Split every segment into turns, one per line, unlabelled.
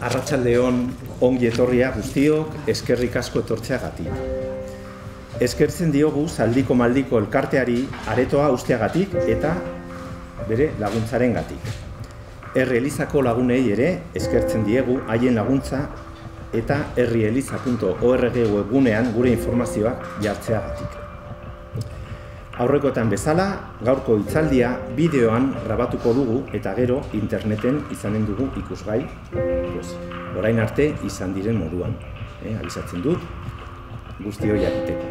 Arratsaldeon, ongi etorria guztiok, eskerrik asko etortzeagatik. Eskertzen diogu Zaldiko Maldiko elkarteari aretoa usteagatik eta bere laguntzarengatik. Herri Elizako lagunei ere eskertzen diegu haien laguntza eta herrieliza.org webgunean gure informazioak jartzeagatik. Aurrekoetan bezala, gaurko hitzaldia bideoan grabatuko dugu eta gero interneten izanen dugu ikusgai, orain arte izan diren moduan. Abisatzen dut, guztioi jakiteko.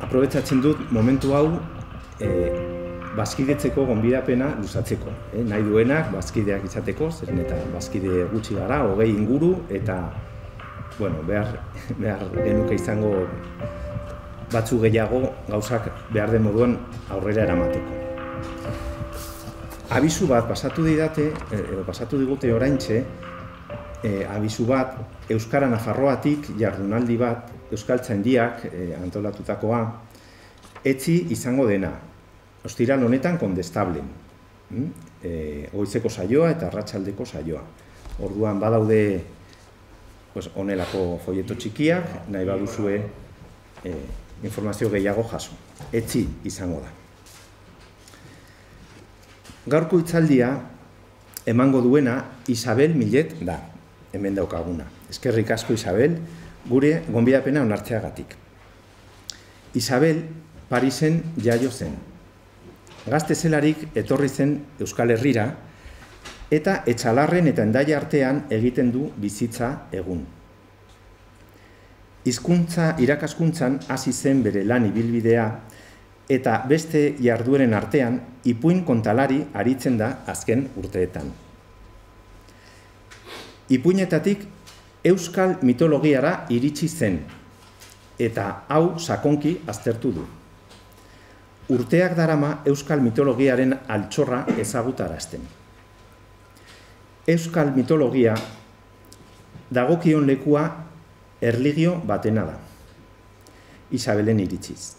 Aprobetxatzen dut momentu hau bazkidetzeko gonbidapena luzatzeko. Nahi duenak bazkideak izateko, zeren eta bazkide gutxi gara, 20 inguru, eta behar genuke izango batzu gehiago gauzak behar den moduan aurrera eramateko. Abisu bat pasatu digute oraintxe, abisu bat Euskara Nafarroatik jardunaldi bat, Euskaltzaindiak antolatutakoa, etzi izango dena, ostiral honetan kondestablen, goizeko saioa eta arratsaldeko saioa. Orduan badaude honelako folleto txikiak, nahi baduzue informazio gehiago jaso. Etzi izango da. Gaurko hitzaldia emango duena Isabel Millet da, hemen daukaguna. Eskerrik asko Isabel, gure gonbidapena onartzeagatik. Isabel Parisen jaio zen. Gazte zelarik etorri zen Euskal Herrira eta Etxalarren eta Hendaia artean egiten du bizitza egun. Hizkuntza irakaskuntzan hasi zen bere lan ibilbidea eta beste jardueren artean ipuin kontalari aritzen da azken urteetan. Ipuinetatik euskal mitologiara iritsi zen eta hau sakonki aztertu du. Urteak darama euskal mitologiaren altxorra ezagutarazten. Euskal mitologia dagokion lekua erlijio batena da, Isabelen iritsiz.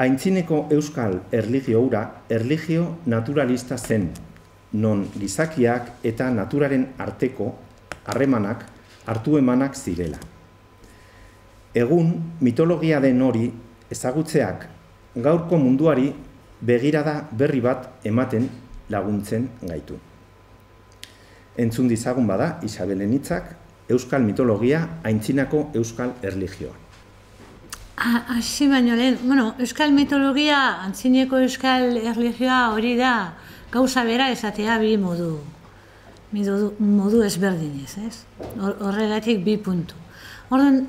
Aintzineko euskal erlijio hura erlijio naturalista zen, non gizakiak eta naturaren arteko harremanak hartu emanak zirela. Egun mitologia den hori ezagutzeak gaurko munduari begirada berri bat ematen laguntzen gaitu. Entzun dizagun bada Isabelen hitzak, euskal mitologia, aintzinako euskal erlijioa.
Hasi baino lehen, euskal mitologia, aintzineko euskal erlijioa hori da gauza bera esatea bi modu ezberdinez, ez? Horregatik bi puntu. Orduan,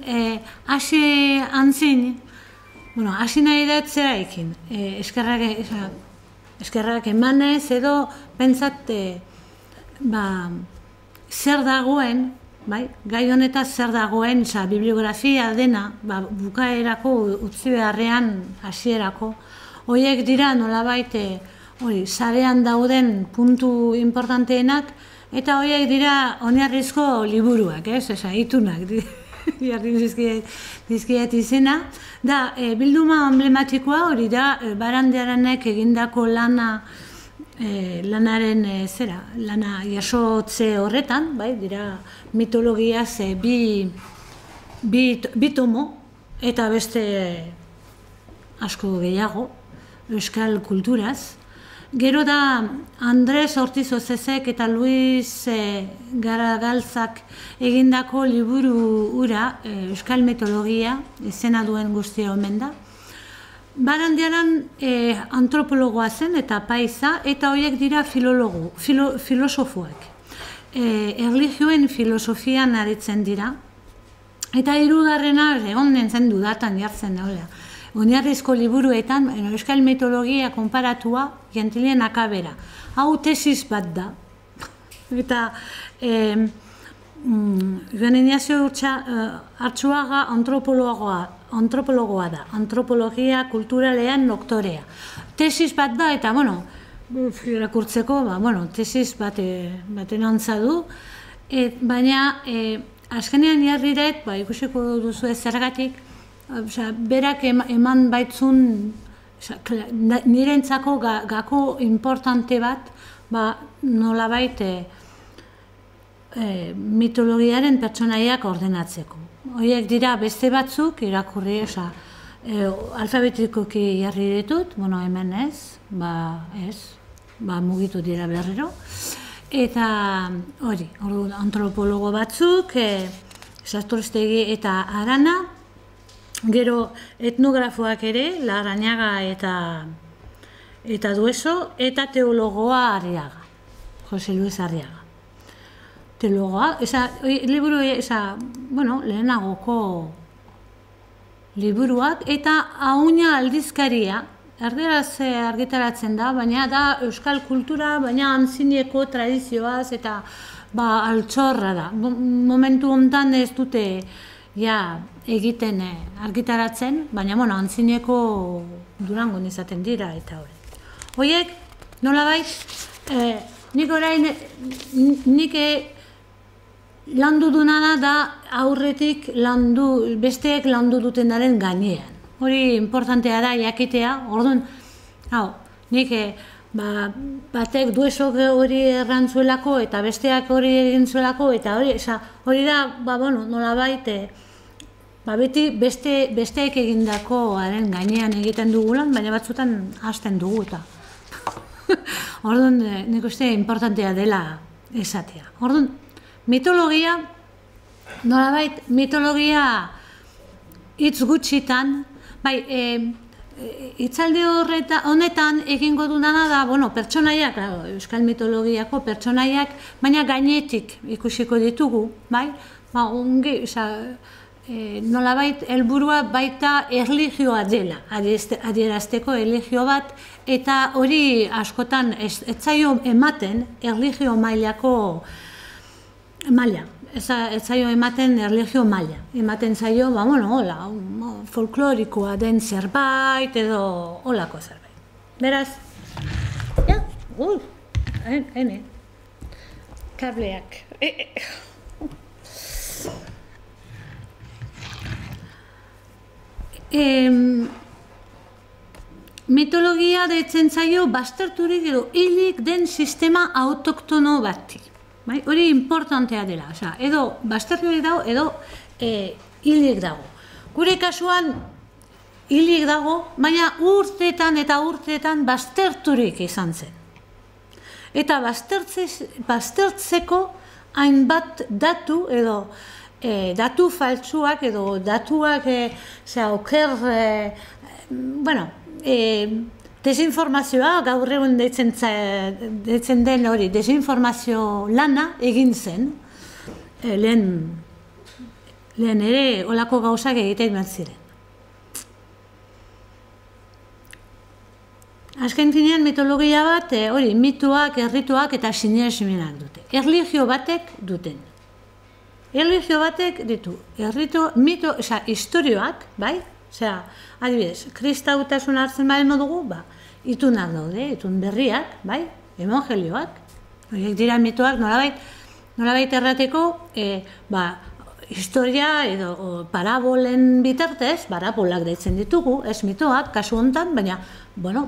hasi antzin, hasi nahi da zera ekin, eskerrak emanez edo pentsat zer dagoen, gai honetaz zer dagoen, bibliografia dena, bukaerako utzi beharrean hasierako, horiek dira nolabait sarean dauden puntu importanteenak, eta horiek dira oinarrizko liburuak, itunak, jarri dizkiet izena, da bilduma emblematikoa hori da Barandiaranek egindako lanaren lana jasotze horretan, dira mitologiaz bi tomo eta beste asko gehiago euskal kulturaz. Gero da Andres Ortiz Ozezek eta Luis Garagaltzak egindako liburu hura euskal mitologia izena duen guztia omen da. Barandiaran antropologoa zen eta paisa, eta horiek dira filosofoak. Erlijioen filosofian aritzen dira. Eta hirugarrena egon nintzen dudatan jartzen da. Oinarrizko liburuetan, euskal mitologia konparatua, Gentilien Akabera. Hau tesis bat da. Eta Joan Ignacio Artxuaga antropologoa da, antropologia kulturalean doktorea. Tesis bat da, eta, irakurtzeko, tesis baten antza du, baina, azkenean jarriret, ikusiko duzu zergatik, berak eman baitzun, nirentzako gako importante bat, nolabait, mitologiaren pertsonaiak ordenatzeko. Horiek dira beste batzuk, irakurri, alfabetikoki jarri ditut, hemen ez, mugitu dira berriro. Eta hori, antropologo batzuk, Sasturstegi eta Arana, gero etnografoak ere, Larrañaga eta Dueso, eta teologoa Arriaga, Jose Luis Arriaga. Teologoa, liburu, lehenagoko liburuak, eta Auña aldizkaria, erderaz argitaratzen da, baina da euskal kultura, baina antzineko tradizioaz eta altxorra da. Momentu hontan ez dute egiten argitaratzen, baina antzineko Durangon izaten dira eta hori. Horiek, nolabait, nik landu dunana da aurretik besteek landu dutenaren gainean. Hori importantea da jakitea, orduan, nik batek Duesok hori errantzuelako eta besteak hori egin zuelako eta hori da, nolabait, beti besteek egindakoaren gainean egiten dugulan, baina batzutan hasten dugu eta. Orduan, nik uste importantea dela esatea. Orduan, mitologia, nolabait, mitologia hitz gutxitan, hitzaldi honetan egingo dudana da, pertsonaiak, euskal mitologiako pertsonaiak, baina gainetik ikusiko ditugu, ongi, nolabait, helburua baita erlijioa dela, adierazteko erlijio bat, eta hori askotan ez zaio ematen erlijio mailako maila. Ez zaio ematen erlijio maila. Ematen zaio, folklorikoa den zerbait edo holako zerbait. Beraz, kableak. Mitologia deitzen zaio bazterturik edo hilik den sistema autoktono bati. Hori importantea dela, edo bazterturik dago, edo hilik dago. Gure kasuan hilik dago, baina urteetan eta urteetan bazterturik izan zen. Eta baztertzeko hainbat datu, edo datu faltsuak, edo datuak oker, desinformazioa, gaur egun deitzen den hori, desinformazio lana egin zen, lehen ere olako gauzak egiten behar ziren. Azken finean mitologia bat, hori, mituak, errituak eta sinesmenak dute. Erlijio batek duten. Erlijio batek ditu, mito, historioak, adibidez, kristautasun hartzen baren dugu, itunak daude, itun berriak, evangelioak, horiek dira mitoak, nolabait errateko, historia edo parabolen bitartez, parabolak deitzen ditugu, ez mitoak, kasu honetan, baina,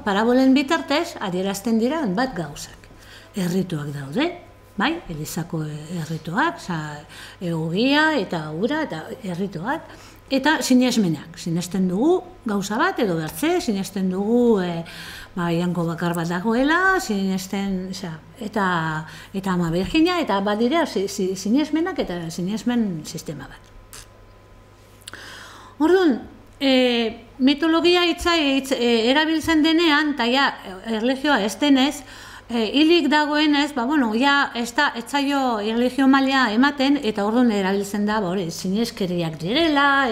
parabolen bitartez, adierazten dira bat gauzak. Errituak daude, Elizako errituak, egogia eta ura eta errituak, eta sinesmenak. Sinesten dugu gauza bat edo bertze, sinesten dugu janko bakar bat dagoela, sinesten, eta ama Virginia, eta bat dira sinesmenak eta sinesmen sistema bat. Orduan, mitologia hitza erabiltzen denean, eta erlijioa ez denez, hilik dagoenez, ez zaio erlijio maila ematen, eta orduan erabiltzen da, sineskeriak direla,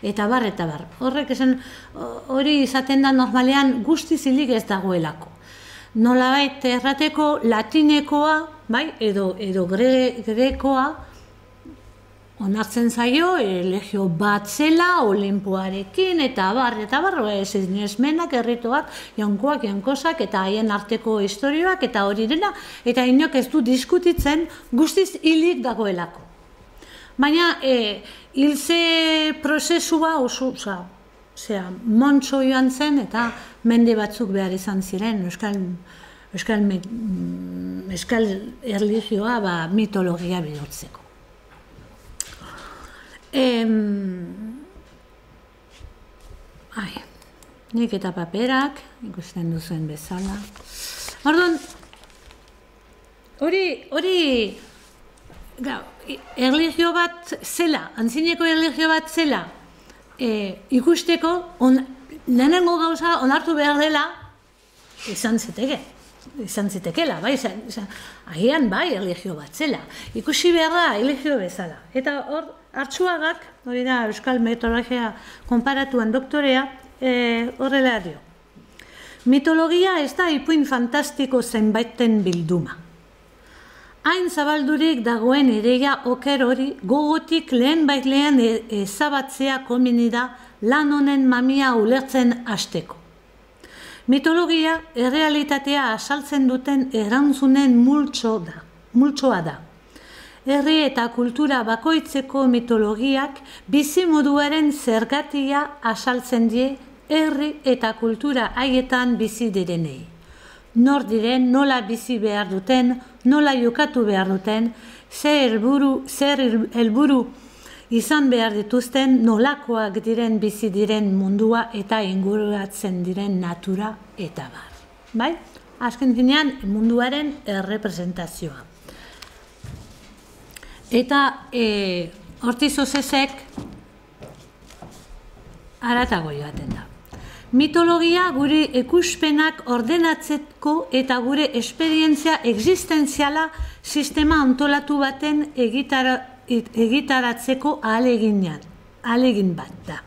eta bar. Horrek esan, hori izaten da normalean guztiz hilik ez dagoelako. Nolabait errateko latinekoa, edo grekoa, onartzen zaio, erlijio bat zela, olimpoarekin, eta bar, sinesmenak, errituak, jankoak, jankosak, eta haien arteko historioak, eta hori dena, eta inok ez du diskutitzen guztiz hilik dagoelako. Baina, hilze prozesua oso, montxo joan zen, eta mende batzuk behar izan ziren, euskal euskal erlijioa mitologia bihurtzeko. Nik eta paperak, ikusten duzuen bezala. Orduan, hori erlijio bat zela, antzineko erlijio bat zela, ikusteko, lehenengo gauza onartu behar dela, izan zitekela, bai, agian bai erlijio bat zela. Ikusi behar da erlijio bezala. Eta hor, Artxuagak, hori da Euskal Mitologia konparatuan doktorea, horrela dio. Mitologia ez da ipuin fantastiko zenbaiten bilduma. Hain zabaldurik dagoen ideia oker hori gogotik lehenbaitlean ezabatzea komeni da lan honen mamia ulertzen hasteko. Mitologia errealitatea asaltzen duten erantzunen multzoa da. Herri eta kultura bakoitzeko mitologiak bizimoduaren zergatia asaltzen die herri eta kultura haietan bizi direnei. Nor diren, nola bizi behar duten, nola jokatu behar duten, zer helburu izan behar dituzten, nolakoak diren bizi diren mundua eta inguratzen diren natura eta bar. Bai? Azken finean munduaren errepresentazioa. Eta Ortiz Osesek haratago joaten da. Mitologia gure ikuspenak ordenatzeko eta gure esperientzia existenziala sistema antolatu baten egitaratzeko ahalegin bat da.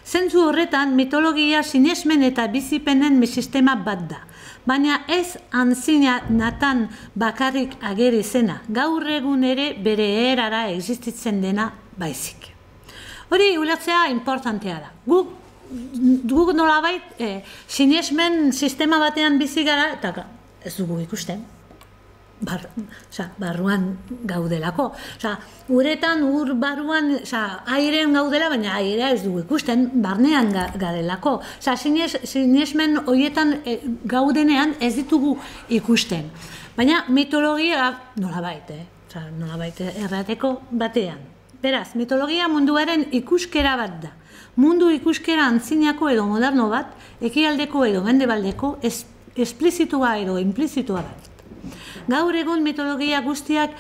Zentzu horretan, mitologia sinesmen eta bizipenen sistema bat da. Baina ez antzinatan bakarrik ageri zena, gaur egun ere bere erara existitzen dena baizik. Hori ulertzea importantea da. Guk nolabait sinesmen sistema batean bizi gara, eta ez dugu ikusten. Barruan gaudelako. Uretan, barruan, airean gaudela, baina airea ez dugu ikusten, barnean garelako. Sinesmen horietan gaudenean ez ditugu ikusten. Baina mitologia nolabait errateko batean. Beraz, mitologia munduaren ikuskera bat da. Mundu ikuskera antzinako edo moderno bat, ekialdeko edo mendebaldeko, esplizitua edo implizitua bat. Gaur egun mitologia guztiak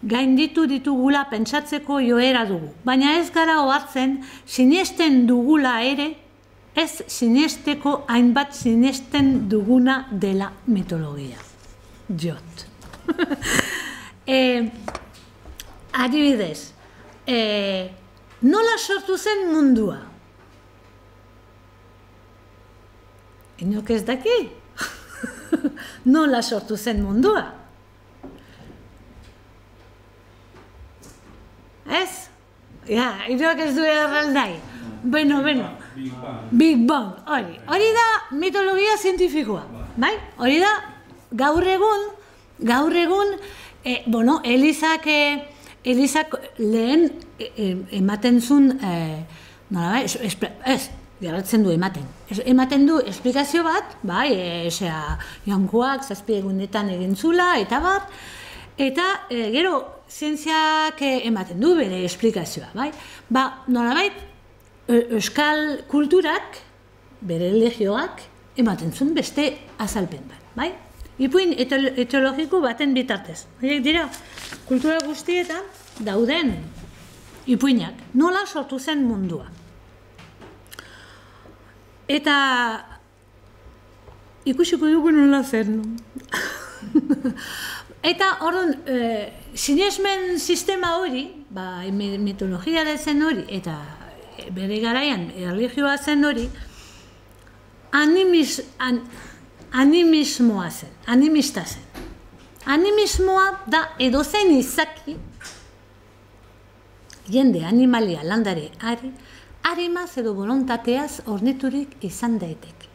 gainditu ditugula pentsatzeko joera dugu. Baina ez gara ohartzen sinesten dugula ere, ez sinesteko hainbat sinesten duguna dela mitologia. Jot. Adibidez, nola sortu zen mundua? Inok ez daki? Nola sortu zen mundua? Ez? Inok ez du erraldai. Beno. Big Bang. Hori da mitologia zientifikoa. Bai? Hori da gaur egun, Elizak lehen ematen zuen, garatzen du ematen du esplikazio bat, bai, jankoak zazpi egunetan egin zula, eta bat, eta gero zientziak ematen du bere esplikazioa, bai? Nolabait, euskal kulturak, bere erlijioak, ematen zuen beste azalpen bat, bai? Ipuin etiologiko baten bitartez. Horiek dira, kultura guztietan dauden ipuinak. Nola sortu zen mundua. Eta ikusiko dugu nola zen. Eta orduan, sinesmen sistema hori, mitologia da zen hori, eta bere garaian erlijioa zen hori, animismoa zen, animista zen. Animismoa da edozein izaki, jende, animalia, landare, harimaz edo voluntateaz orniturik izan daiteke.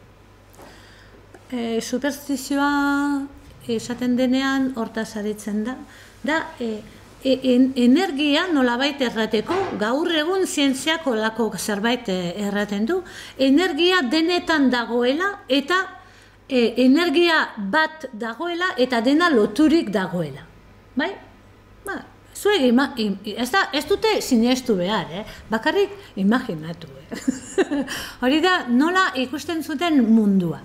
Superstizioa esaten denean hortaz aritzen da energia nolabait errateko, gaur egun zientziak olako zerbait erraten du, energia denetan dagoela eta energia bat dagoela eta dena loturik dagoela. Bai? Zuek, ez dute sinestu behar, bakarrik imaginatu. Hori da, nola ikusten zuten mundua.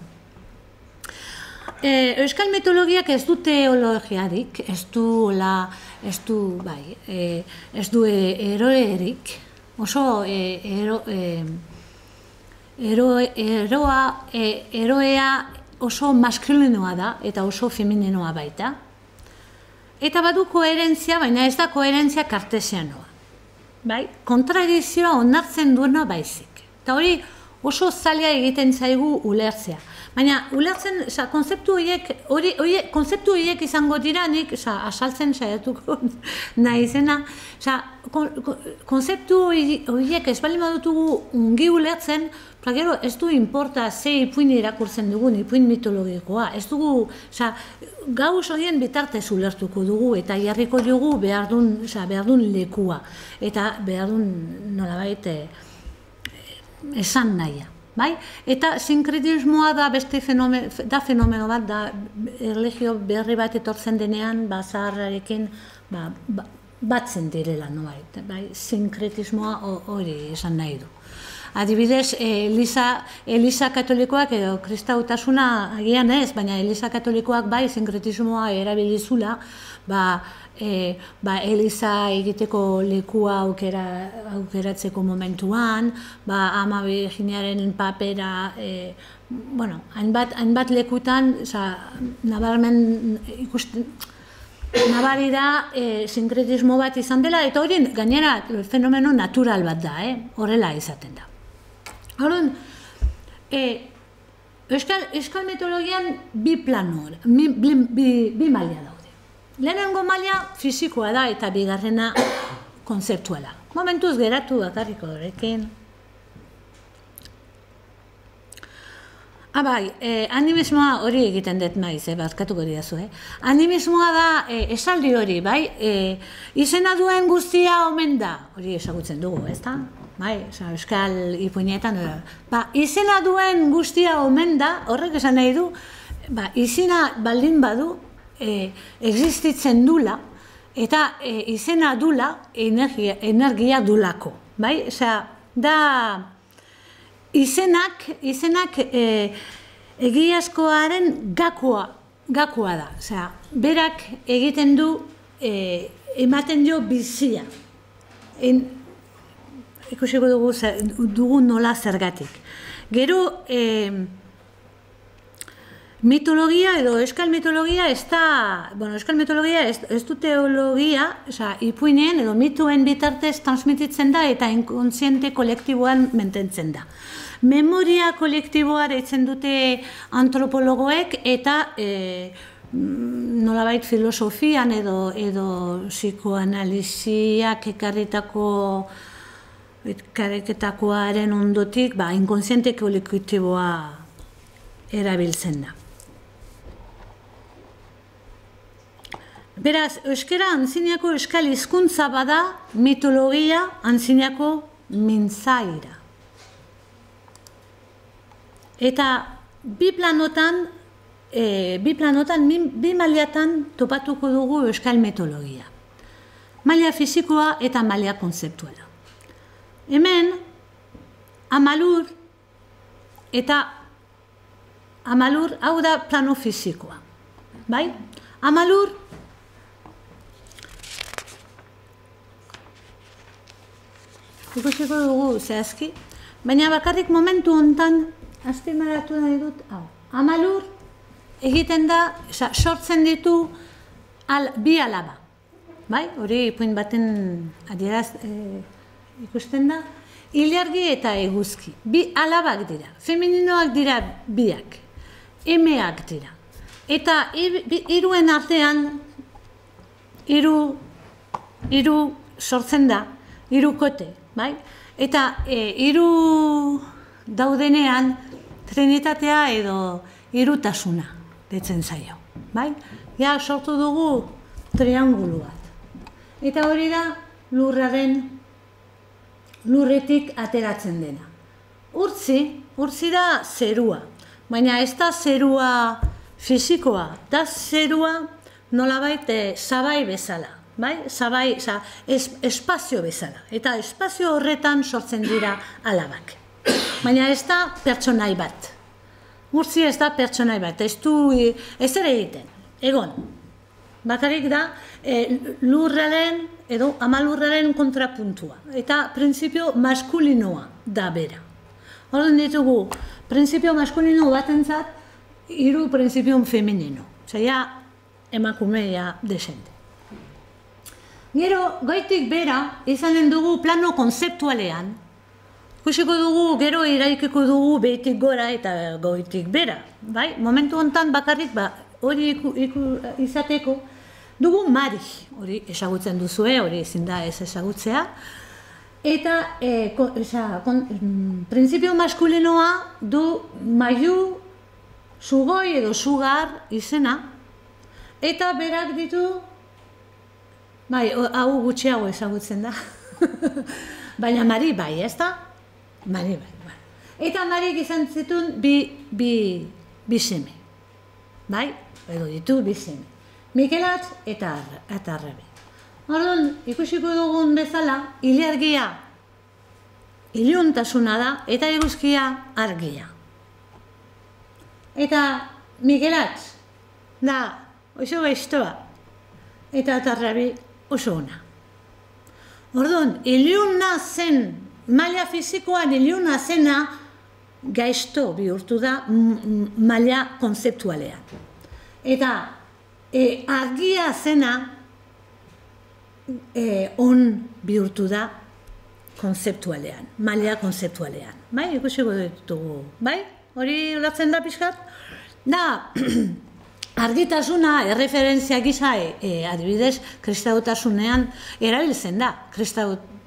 Euskal mitologiak ez du teologiarik, ez du eroerik, oso eroea oso maskulinoa da eta oso femininoa baita. Eta badu koherentzia, baina ez da koherentzia kartesianoa. Kontradizioa onartzen duena baizik. Eta hori oso zaila egiten zaigu ulertzea. Baina ulertzen, konzeptu horiek izango dira, nik asaltzen saiatuko naizena. Konzeptu horiek ez bali badutugu ungi ulertzen, gero ez du inporta ze ipuin irakurtzen dugun, ipuin mitologikoa. Ez dugu, gauz horien bitartez ulertuko dugu eta jarriko dugu behar dun lekua. Eta behar dun nolabait esan nahia. Eta sinkretismoa da beste fenomeno bat, da erlijio berri bat etortzen denean, zaharrarekin batzen direla, sinkretismoa hori esan nahi du. Adibidez, Eliza katolikoak edo kristautasuna agian ez, baina Eliza katolikoak bai sinkretismoa erabilizula, Eliza egiteko lekua aukeratzeko momentuan, Ama Virginiaren papera, hainbat lekutan, nabari da sinkretismo bat izan dela, eta hori gainera fenomeno natural bat da, horrela izaten da. Horren, euskal mitologian bi maila daude. Lehenengo maila fisikoa da eta bigarrena konzeptuala. Momentuz geratu bakarriko horrekin. Animismoa hori egiten dut maiz, barkatuko diazu. Animismoa da esaldi hori, izena duen guztia omen da, hori esagutzen dugu, ez da? Euskal ipuinetan, izena duen guztia omen da, horrek esan nahi du, izena baldin badu, existitzen dula, eta izena dula, energia dulako. Da, izenak egiazkoaren gakoa da. Berak egiten du, ematen dio bizia. Ikusiko dugu nola zergatik. Gero, mitologia edo euskal mitologia euskal mitologia ez du teologia, ipuinen edo mituen bitartez transmititzen da eta inkontziente kolektiboan mantentzen da. Memoria kolektiboa deitzen dute antropologoek eta nolabait filosofian edo psikoanalisiak ekarriketakoaren ondotik inkontziente kolektiboa erabiltzen da. Beraz, euskara antzinako euskal hizkuntza bada, mitologia antzinako mintzaira. Eta bi planotan, bi mailatan topatuko dugu euskal mitologia. Maila fisikoa eta maila konzeptuala. Hemen, Amalur hau da plano fisikoa. Amalur ikusiko dugu zehazki, baina bakarrik momentu hontan azpimarratu nahi dut hau. Amalur egiten da, sortzen ditu bi alaba. Hori ipuin baten adieraz ikusten da, ilargi eta eguzki. Bi alabak dira, femininoak dira biak, emeak dira. Eta hiruen artean, hiru sortzen da, hirukote. Eta hiru daudenean, trinitatea edo hirutasuna deitzen zaio. Ja, sortu dugu triangulu bat. Eta hori da lurretik ateratzen dena. Urtzi da zerua. baina ez da zerua fisikoa, da zerua nolabait zabai bezala, bai? Zabai, espazio bezala, eta espazio horretan sortzen dira alabak. Baina ez da pertsonai bat. Murtzi ez da pertsonai bat, ez ere egiten, egon. Bakarrik da lurraren edo amalurraren kontrapuntua, eta printzipio maskulinoa da bera. Orduan ditugu, printzipio maskulino batentzat, 3 printzipio femenino. Osea, emakumea desente. Gero, goitik bera, izanen dugu plano konzeptualean, ikusiko dugu, gero iraikiko dugu behitik gora eta goitik bera. Bai? Momentu honetan bakarrik, hori izateko, dugu mari, hori ezagutzen duzue, hori ezin da ez ezagutzea, eta printzipio maskulinoa du mailu, sugoi edo sugar izena, eta berak ditu, hau gutxiago ezagutzen da, baina mari bai, ez da? Mari bai. Eta marik izan zituen bi seme, bai? Edo ditu bi seme. Mikelatz eta Arrebe. Orduan, ikusiko dugun bezala, ilargia iluntasuna da, eta eguzkia argia. Eta Mikelatz da oso gaiztoa, eta Arrebe oso ona. Orduan, iluna zen, maila fizikoan iluna zena gaizto bihurtu da maila konzeptualean. Eta argia zena on bihurtu da konzeptualean, maila konzeptualean. Bai, ikusiko ditugu, bai? Hori ulatzen da pixkat? Da, argitasuna erreferentzia gisa, adibidez, kristautasunean erabiltzen da,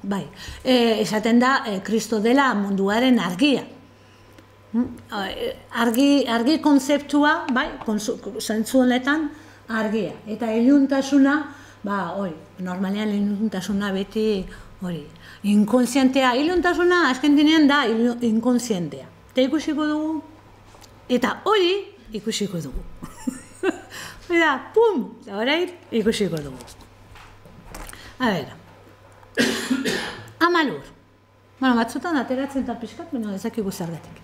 bai, esaten da, Kristo dela munduaren argia. Argi konzeptua, bai, zentzu honetan, argia. Eta iluntasuna, hori, normalean iluntasuna beti, hori, inkonsientea. Iluntasuna, azken dinean da, inkonsientea. Eta ikusiko dugu, eta hori ikusiko dugu. Eta, pum, eta hori ikusiko dugu. A ber, amalur. Bueno, batzutan ateratzen da pixkat, baina ezakigu zergatik.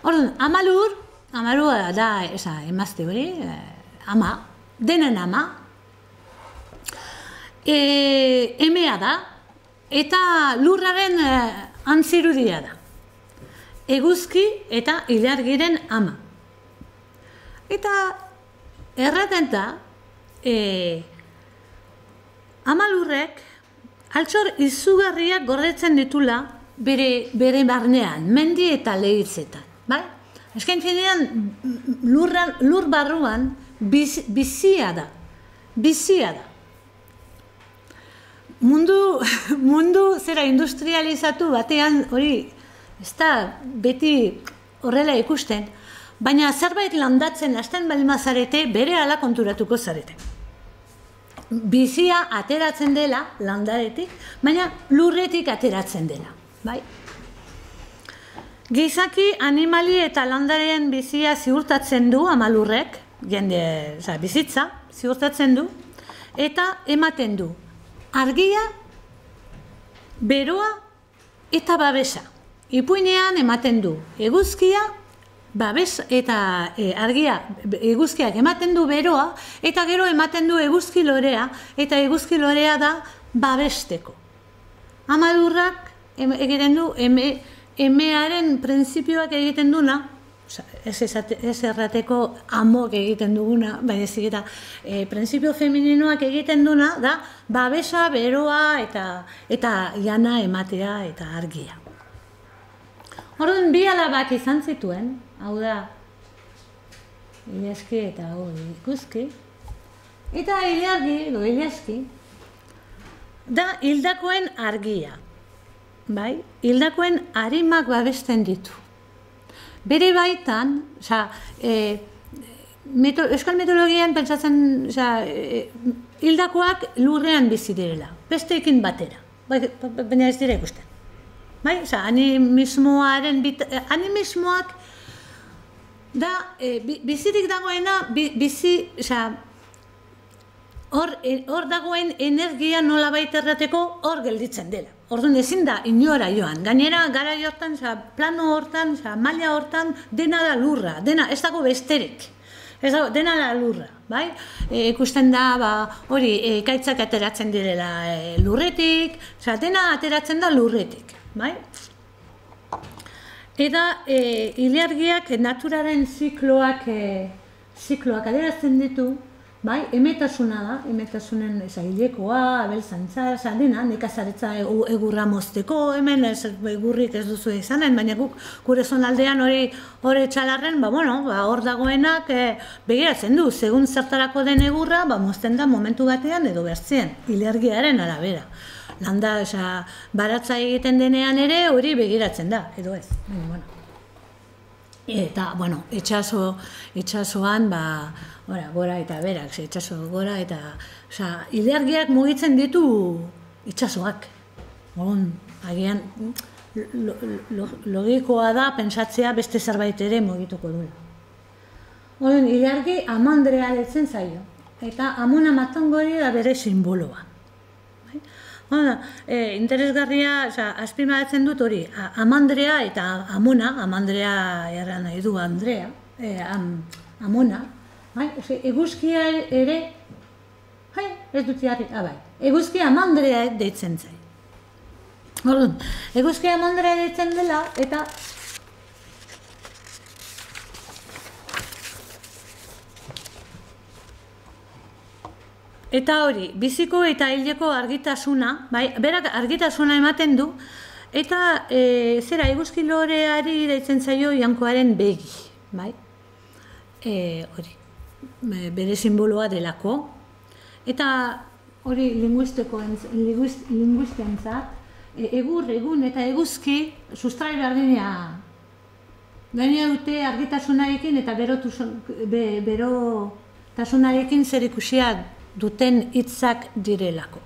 Orduan, amalur da, emazte hori, ama, denen ama, emea da, eta lurraren antzirudia da. Eguzki eta ilargiren ama. Eta erraten da, amalurrek altxor izugarriak gordetzen ditula bere barnean, mendi eta lehitzetan. Bai? Esken finean, lur barruan bizia da. Bizia da. Mundu zera industrializatu batean, hori, ez da beti horrela ikusten, baina zerbait landatzen hasten baldin bazarete, bere ala konturatuko zarete. Bizia ateratzen dela landaretik, baina lurretik ateratzen dela. Bai? Gizaki, animali eta landaren bizia ziurtatzen du amalurrek, bizitza ziurtatzen du, eta ematen du argia, beroa eta babesa. Ipuinean ematen du eguzkia, babes eta argia, eguzkiak ematen du beroa, eta gero ematen du eguzki lorea, eta eguzki lorea da babesteko. Amalurrak egiten du, emearen printzipioak egiten duna, ez errateko amok egiten duguna, baina ez eta printzipio femeninoak egiten duna, da babesa, beroa eta jana ematea eta argia. Orduan, bi alabak izan zituen, hau da, Ilaski eta Eguzki, eta ilargi, edo Ilaski, da hildakoen argia. Bai, hildakoen arimak babesten ditu. Bere baitan, euskal mitologian pentsatzen, hildakoak lurrean bizi direla, besteekin batera, baina ez dira ikusten. Bai, animismoak da, bizirik dagoena, hor dagoen energia nola baita errateko hor gelditzen dela. Orduan ezin da inora joan. Gainera, gara hortan, plano hortan, maila hortan, dena da lurra, dena, ez dago besterik. Ez dago, dena da lurra, bai? Ikusten da, hori, ekaitzak ateratzen direla lurretik, dena ateratzen da lurretik, bai? Eta ilargiak naturaren zikloak adierazten ditu, bai, emetasuna da, emetasunen hilekoa, abeltzantza, dena, nekazaritza egurra mozteko, hemen egurrik ez duzu izanen, baina gure zonaldean hori txalarren, hor dagoenak begiratzen du, segun zertarako den egurra, mozten da momentu batean edo bertzien, ilargiaren arabera. Landa, baratza egiten denean ere hori begiratzen da, edo ez. Eta, itxasoan, gora eta berak, itxaso gora eta, ilargiak mugitzen ditu itxasoak. Agian, logikoa da pentsatzea beste zerbait ere mugituko duela. Ilargi amandrea ditzen zaio, eta amona matangori da bere simboloa. Interesgarria, azpimarratzen dut hori, amandrea eta amona, amandrea erran nahi du Andrea, amona, eguzkia ere, ez dut jarri, eguzkia amandrea deitzen zai. Eguzkia amandrea deitzen dela, eta eta hori, biziko eta hileko argitasuna, berak argitasuna ematen du, eta eguzki loreari deitzen zaio jankoaren begi, hori, bere simboloa delako, eta hori linguistentzat, egun eta eguzki sustrai berdina gaina dute argitasunarekin eta berotasunarekin zer ikusia duten hitzak direlako.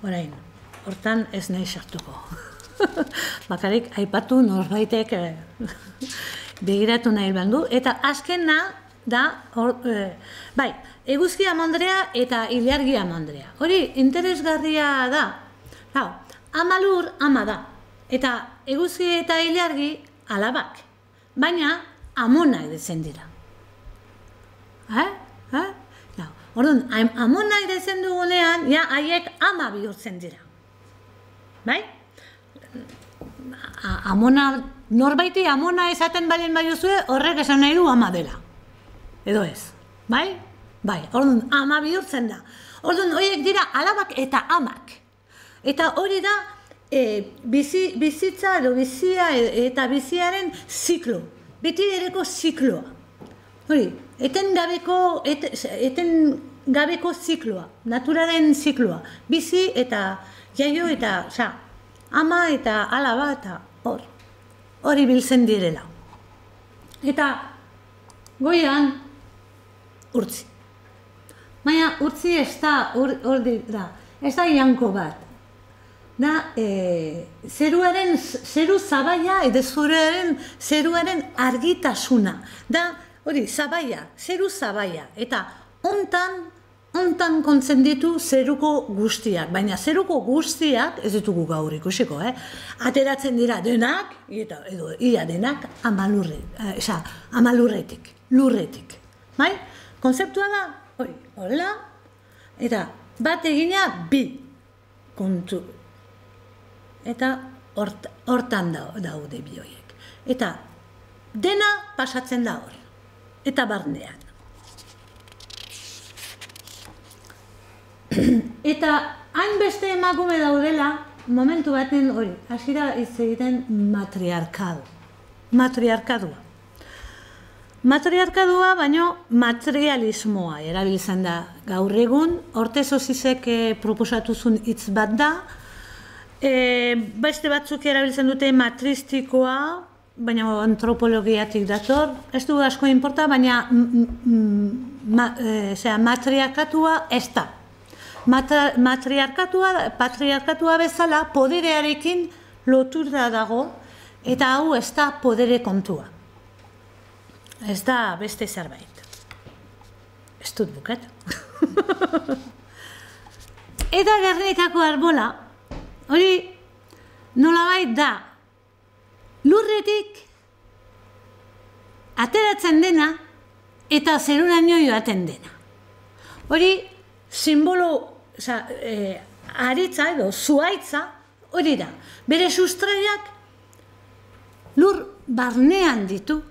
Orain, hortan ez nahi sartuko. Bakarrik aipatu norbaitek begiratu nahi bandu. Eta azkena da, eguzki amandrea eta ilargi amandrea. Hori interesgarria da. Ama lur, ama da. Eta eguzki eta ilargi alabak. Baina amonak ditzen dira. Orduan, amonak ditzen dugunean, haiek ama bihurtzen dira. Bai? Norbaiti amona esaten balien baiozue, horrek esan nahi du ama dela. Edo ez. Bai? Bai, orduan, ama bihurtzen da. Orduan, horiek dira alabak eta amak. Eta hori da, bizitza edo bizia eta biziaren ziklo. Beti ereko zikloa. Hori, eten gabeko zikloa, naturaren zikloa. Bizi eta jaio eta, ama eta alaba eta hori biltzen direla. Eta goian, urtzi. Baina urtzi ez da, ez da janko bat. Da, zeru zabaia edo zeruaren argitasuna. Da, hori, zabaia, zeru zabaia. Eta hontan kontzen ditu zeruko guztiak. Baina zeruko guztiak, ez ditugu gaur ikusiko, ateratzen dira denak, edo ia denak, amalurretik, lurretik. Bai? Konzeptua da, hori, horrela, eta bat egina bi kontu. Eta hortan daude bi horiek. Eta dena pasatzen da hor. Eta barnean. Eta hainbeste emakume daudela, momentu baten hori, hasira hitz egiten matriarkadua. Matriarkadua, baino materialismoa erabiltzen da gaur egun. Ortez Osisek proposatuzun hitz bat da. Beste batzuk erabiltzen dute matristikoa, baina antropologiatik dator. Ez du asko inporta, baina matriarkatua ez da. Patriarkatua bezala poderearekin lotura dago, eta hau ez da podere kontua. ez da beste zerbait. Ez dut bukatu. Eta Gernikako arbola, hori nolabait da, lurretik ateratzen dena eta zeruraino joaten dena. Hori simbolo, aritza edo zuaitza, hori da. Bere sustraiak lur barnean ditu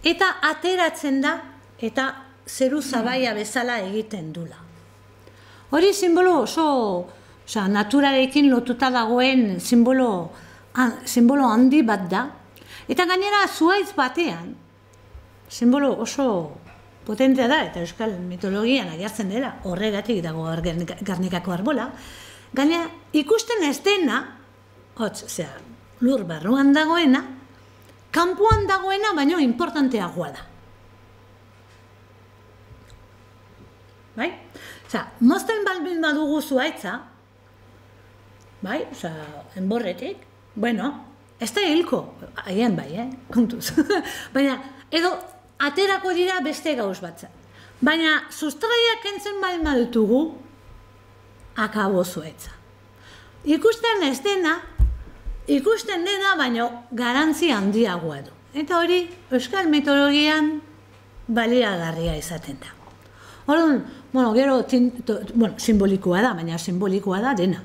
eta ateratzen da eta zeru zabaia bezala egiten dula. Hori simbolo oso naturarekin lotuta dagoen simbolo handi bat da. Eta gainera zuaitz batean, simbolo oso potentea da, eta euskal mitologian agertzen dela, horregatik dago Gernikako arbola, gainera ikusten ez dena, lur barruan dagoena, kanpoan dagoena baino importanteagoa da. Bai? Mozten balbin badugu zuaitza, bai, enborretik, bueno, ez da hilko, haien bai, kontuz. Baina, edo, aterako dira beste gauz batzen. Baina, sustraiak entzen bai madutugu, akabo zuaitza. Ikusten ez dena, baina garantzi handiagoa du. Eta hori, euskal mitologian baliagarria izaten da. Orduan, gero, simbolikoa da, baina simbolikoa da dena.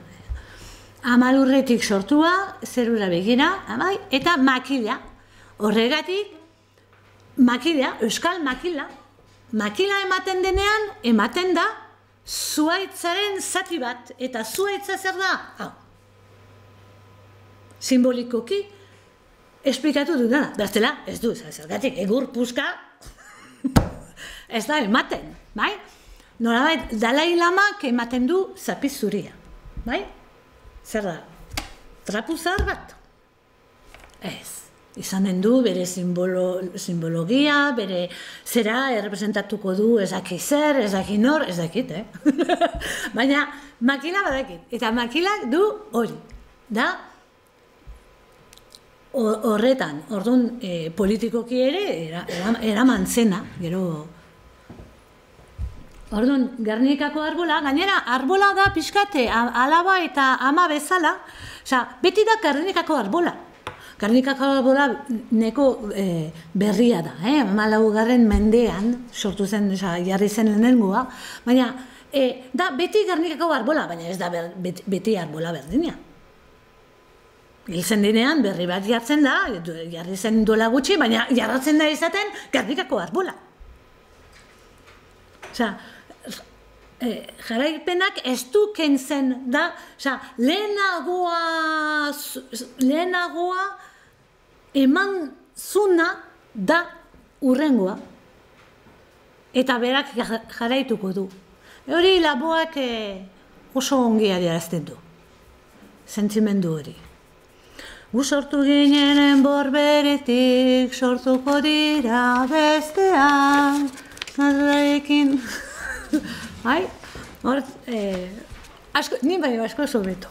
Amalurretik sortua, zerura begira, eta makila. Horregatik, makila, euskal makila. Makila ematen denean, ematen da, zuaitzaren zati bat. Eta zuaitza zer da? Simbolikoki, esplikatu dudana. Bertela, ez du, zergatik, egur puska, ez da ematen, bai? Nolabait, Dalai Lamak ematen du zapiz zuria, bai? Zer da, trapu zahar bat? Ez, izanen du bere simbologia, bere zera errepresentatuko du ezaki zer, ezaki nor, ez dakit, Baina makila badakit, eta makilak du hori, da, horretan, orduan politikoki ere eraman zena, gero. Orduan, Gernikako arbola, gainera arbola da pixkate, alaba eta ama bezala, beti da Gernikako arbola. Gernikako arbola neko berria da, 14. mendean, sortu zen, jarri zen lehenengoa, baina da beti Gernikako arbola, baina ez da beti arbola berdina. Hiltzen dinean berri bat jartzen da, jarri zen duela gutxi, baina jarratzen da izaten Gernikako arbola. Jarraipenak ez du kentzen da, lehenagoa eman zuna da urrengoa. Eta berak jarraituko du. Hori laboak oso ongi adierazten du. Sentimendu hori. Gu sortu ginenen borberetik, sortuko dira bestean, naturarekin. Bai, hor, ni baino asko sobeto.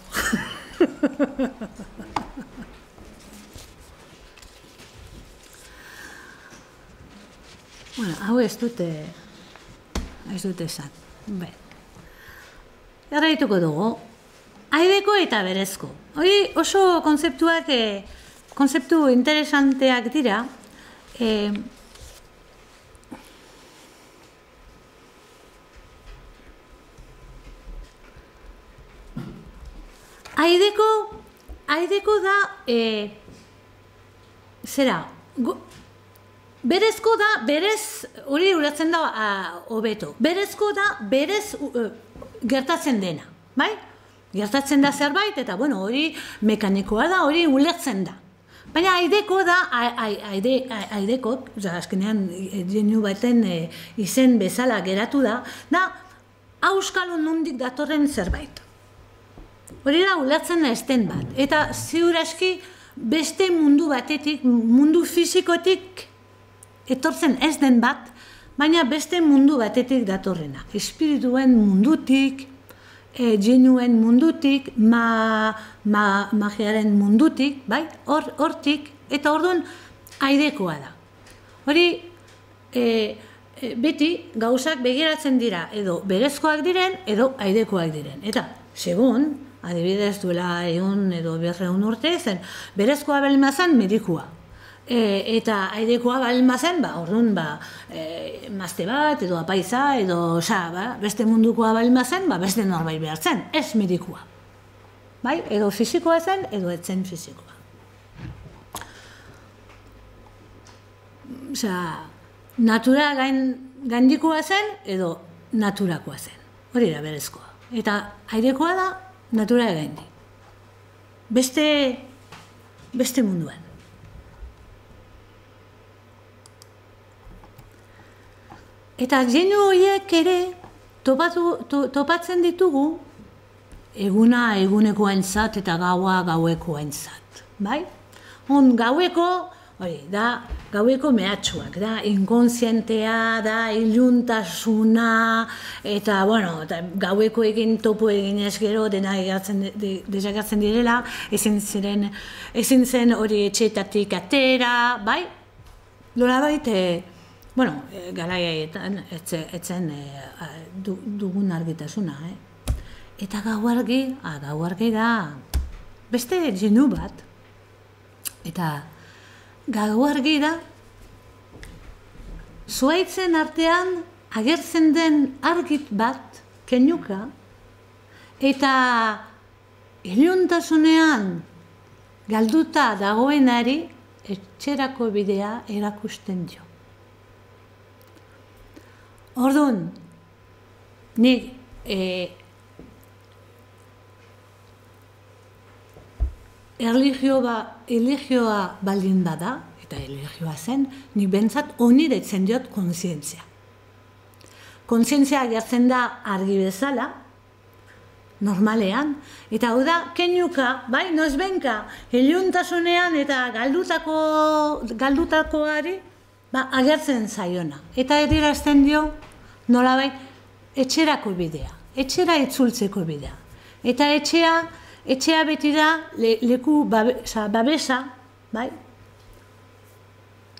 Bueno, hau ez dute esan. Jarraituko dugu. Aideko eta berezko. Hori oso kontzeptu interesanteak dira. Aideko da, berezko da, berez, hori uratzen da hobeto. Berezko da, berez gertatzen dena, bai? Gertatzen da zerbait, eta hori mekanikoa da, hori ulertzen da. Baina aideko da, aidekok, azkenean genu baten izen bezala geratu da auskalo nondik datorren zerbait. Hori da ulertzen ez den bat. Eta ziur aski beste mundu batetik, mundu fizikotik etortzen ez den bat, baina beste mundu batetik datorrena. Espirituen mundutik, genuen mundutik, magiaren mundutik, bai? Hortik, eta orduan aidekoa da. Hori beti gauzak begiratzen dira, edo berezkoak diren, edo aidekoak diren. Eta, segun, adibidez duela egun edo 200 urte zen, berezkoa baldin bazen medikua. Eta aidekoa baldin bazen, orduan, mazte bat, edo apaiza, edo beste mundukoa baldin bazen, beste norbait behar zen, ez medikua. Edo fisikoa zen, edo etzen fisikoa. Natura gaindikoa zen, edo naturakoa zen. Hori da berezkoa. Eta airekoa da, natura gaindi. Beste munduan. Eta genu horiek ere topatzen ditugu eguna egunekoarentzat eta gaua gauekoarentzat. Gaueko, hori, da gaueko mehatxuak, da inkontzientea, da iluntasuna, eta, gaueko egin topo eginez gero dena desagertzen direla, ezin zen hori etxeetatik atera, nolabait, garaietan etzen dugun argitasuna, Eta gauargi da beste genu bat, eta gauargi da zuaitzen artean agertzen den argit bat, kenuka, eta iluntasunean galduta dagoenari etxerako bidea erakusten dio. Orduan, nik erlijioa baldin bada, eta erlijioa zen, nik bentsat honi detzen diot kontzientzia. Kontzientzia agertzen da argi bezala, normalean, eta hau da, kenuka, nozbenka, iluntasunean eta galdutakoari, agertzen zaiona. Eta adierazten dio, nolabait, etxerako bidea, etxera itzultzeko bidea. Eta etxea beti da leku babesa,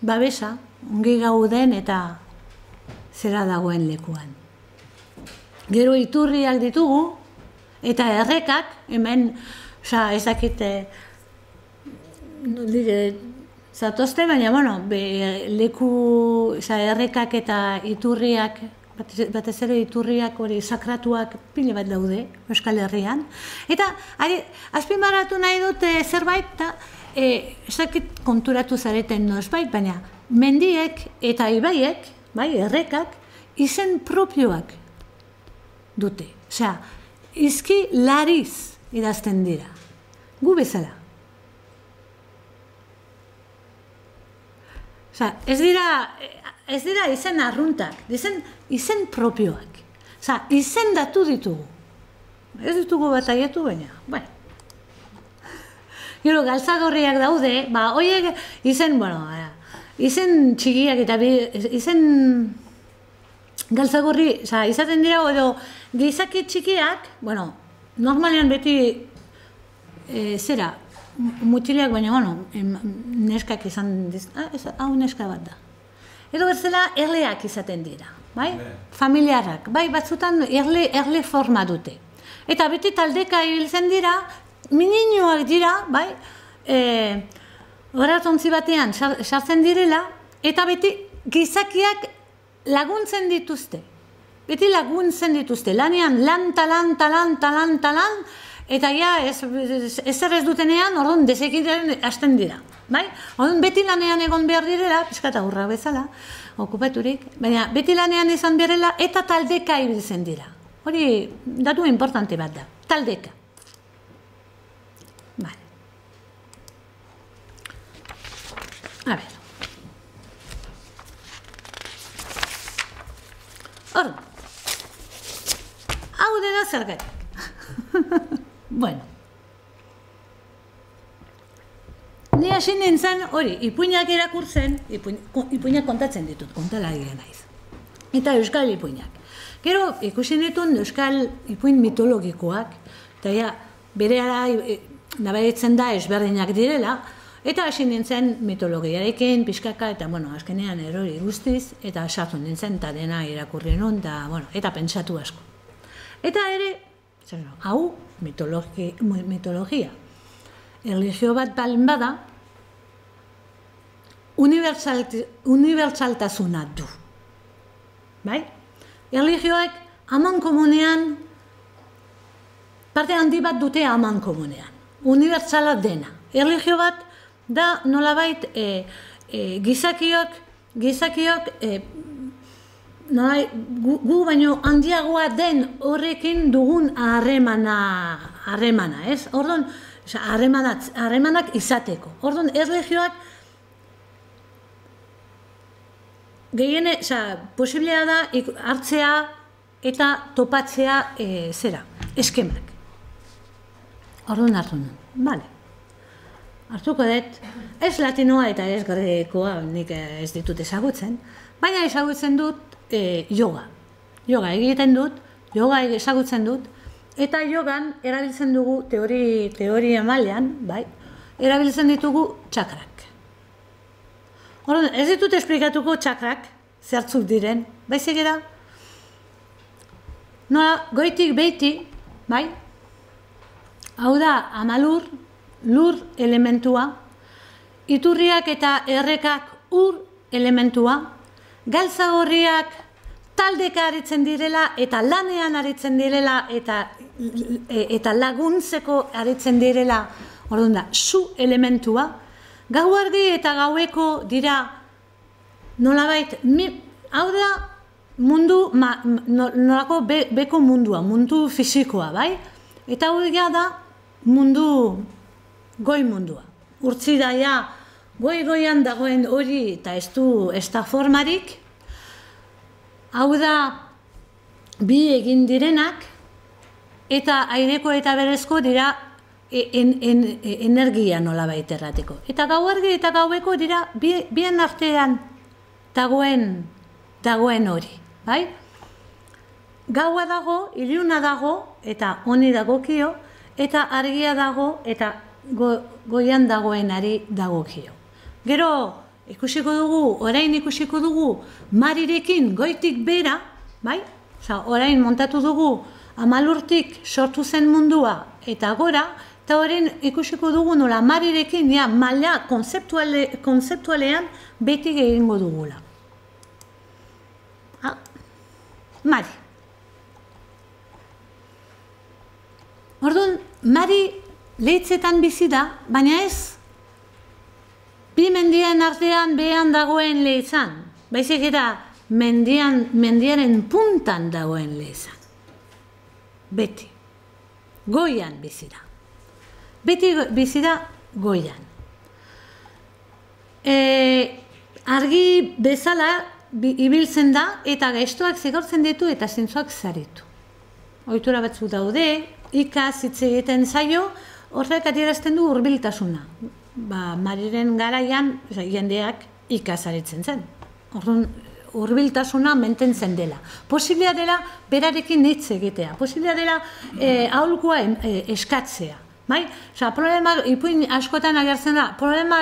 babesa, ongi gauden eta zera dagoen lekuan. Gero iturriak ditugu, eta errekak, hemen, ez dakite, zatozte, baina, leku errekak eta iturriak, batez ere iturriak hori sakratuak pile bat daude, Euskal Herrian. Eta, azpimarratu nahi dute zerbait, ez dakit konturatu zareten nozbait, baina mendiek eta ibaiek, errekak, izen propioak dute. Osea, izki lariz idazten dira. Gu bezala. Osea, ez dira izen arruntak, izen propioak. Osea, izen datu ditugu. Ez ditugu bataiatu baina. Gero, galtzagorriak daude, horiek izen txikiak eta izen galtzagorri, izaten dira, edo gizaki txikiak, normalean beti mutileak, baina, neskak izan, hau neska bat da. Edo berzela erleak izaten dira, familiarrak, batzutan erle forma dute. Eta beti taldeka ibiltzen dira, mininoak dira, horatontzi batean sartzen direla, eta beti gizakiak laguntzen dituzte. Beti laguntzen dituzte, lanean lan, eta ezer ez dutenean, orduan desekiten hasten dira. Orduan beti lanean egon behar direla, pixkata hurra bezala, okupaturik, baina beti lanean izan beharela eta taldeka ibiltzen dira. Hori datu importante bat da, taldeka. A ver. Orduan, hau dena zergatik. Bueno. Ni hasi nintzen hori, ipuinak irakurtzen, ipuinak kontatzen ditut, kontalaria naiz. Eta euskal ipuinak. Gero, ikusi ditun euskal ipuin mitologikoak, eta berehala nabaritzen da ezberdinak direla, Eta hasi nintzen mitologiarekin, pixkaka, eta, azkenean erori guztiz, eta sartu nintzen, eta dena irakurri nun, eta pentsatu asko. Eta ere, hau, mitologia. Erlijio bat balin bada, unibertsaltasuna du. Bai? Erlijioak aman komunean, parte handi bat dute aman komunean. Unibertsala dena. Erlijio bat da nolabait gizakiok gu baino handiagoa den horrekin dugun harremana, ez? Orduan, harremanak izateko. Orduan, erlijioak gehiene, posiblea da hartzea eta topatzea eskemak. Orduan hartu nuen, bale. Hartuko dut, ez latinoa eta ez grekoa nik ez ditut ezagutzen, baina ezagutzen dut yoga. Yoga egiten dut, yoga ezagutzen dut, eta yogan erabiltzen dugu teoria mailan, bai, erabiltzen ditugu txakrak. Orduan, ez ditut esplikatuko txakrak, zertzuk diren, baizik era, nola, goitik beiti, bai, hau da, amalur, lur elementua, iturriak eta errekak ur elementua, galtza gorriak taldeka aritzen direla eta lanean aritzen direla eta laguntzeko aritzen direla, orduan da, su elementua, gau argi eta gaueko dira nolabait, hau da mundu, nolako beko mundua, mundu fisikoa, bai? Eta hau da mundu goi mundua. Urtzi daia, goi-goian dagoen hori eta ez da formarik. Hau da, bi egin direnak, eta aireko eta berezko dira energia nolabait errateko. Eta gau argi eta gaueko dira bien artean dagoen hori, bai? Gaua dago, iluna dago, eta honi dagokio, eta argia dago, eta goian dagoenari dagokio. Gero, orain ikusiko dugu, marirekin goitik bera, bai? Orain montatu dugu, amalurtik sortu zen mundua, eta gora, eta orain ikusiko dugu nola marirekin, maila konzeptualean beti egingo dugula. Mari. Orduan, mari lehitzetan bizi da, baina ez bi mendien artean behan dagoen lehitzan. Baizik eta mendiaren puntan dagoen lehitzan. Beti. Goian bizi da. Beti bizi da goian. Argi bezala ibiltzen da eta gaiztoak zigortzen ditu eta zintzoak zaritu. Ohitura batzuk daude, ikaz hitz egiten zaio, horrek adierazten du hurbiltasuna. Mariren garaian jendeak ikaz aritzen zen. Hurbiltasuna mantentzen dela. Posiblea dela berarekin hitz egitea. Posiblea dela aholkua eskatzea. Bai? Problemak, ipuin askotan agertzen da,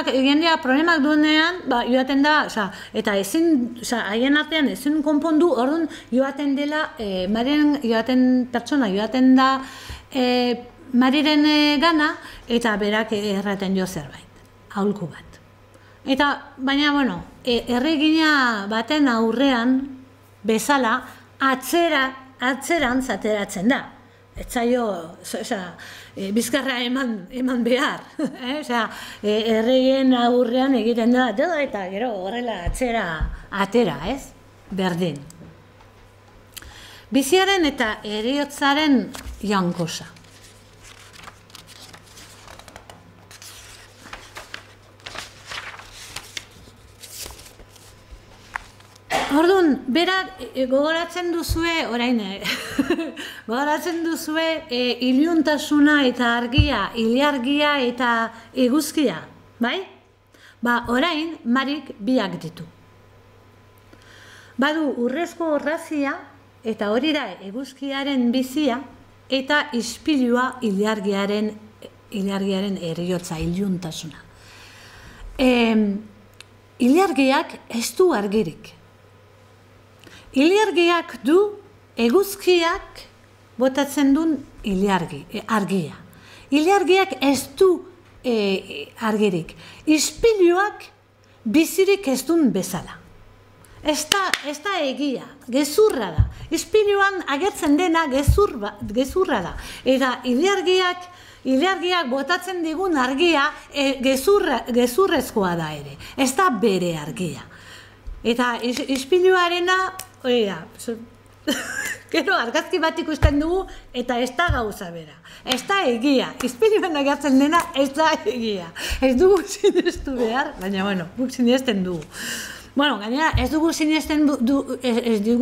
jendea problemak duenean, joaten da, eta haien artean ezin konpondu, orduan joaten dela, pertsona joaten da Mariren gana, eta berak erraten jo zerbait, aholku bat. Eta, baina, erregina baten aurrean, bezala, atzerantz ateratzen da. Etzaio, bizkarra eman behar. Erregien aurrean egiten da, eta gero horrela atzera atera, ez? Berdin. Biziaren eta heriotzaren jankosa. Orduan, berak gogoratzen duzue, gogoratzen duzue iluntasuna eta argia, ilargia eta eguzkia, bai? Orain, Marik biak ditu. Badu urrezko orrazia eta hori da eguzkiaren bizia eta ispilua ilargiaren heriotza, iluntasuna. ilargiak ez du argirik. Ilargiak du eguzkiak botatzen duen argia. Ilargiak ez du argirik. Ispiluak bizirik ez duen bezala. Ez da egia, gezurra da. Ispiluan agertzen dena gezurra da. Eta ilargiak botatzen digun argia gezurrezkoa da ere. Ez da bere argia. Eta ispiluarena, gero argazki bat ikusten dugu eta ez da gauza bera. Ez da egia. Ispiluan agertzen dena ez da egia. Ez dugu sinestu behar, baina bueno, guk sinesten dugu. Bueno, gainera, ez dugu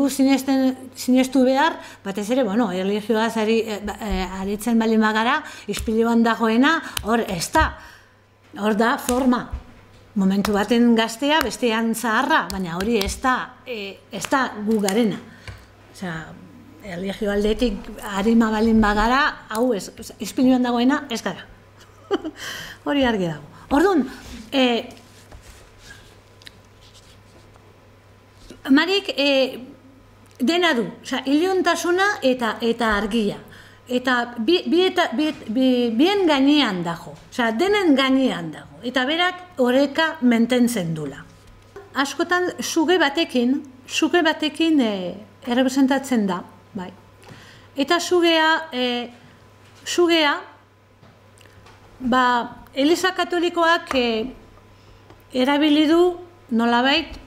sinestu behar, batez ere, bueno, erlijioaz aritzen bali magara, ispiluan dagoena, hor ez da. Hor da forma. Momentu baten gaztea, bestean zaharra, baina hori ez da gu garena. Osea, erlijio aldetik harima balin bagara, hau ez, ispiluan dagoena ez gara. Hori argi dago. Orduan, Marik dena du, iluntasuna eta argia. Eta bien gainean dago, denen gainean dago. Eta berak oreka mantentzen dula. Askotan suge batekin errepresentatzen da, bai. Eta sugea, Eliza Katolikoak erabili du, nolabait,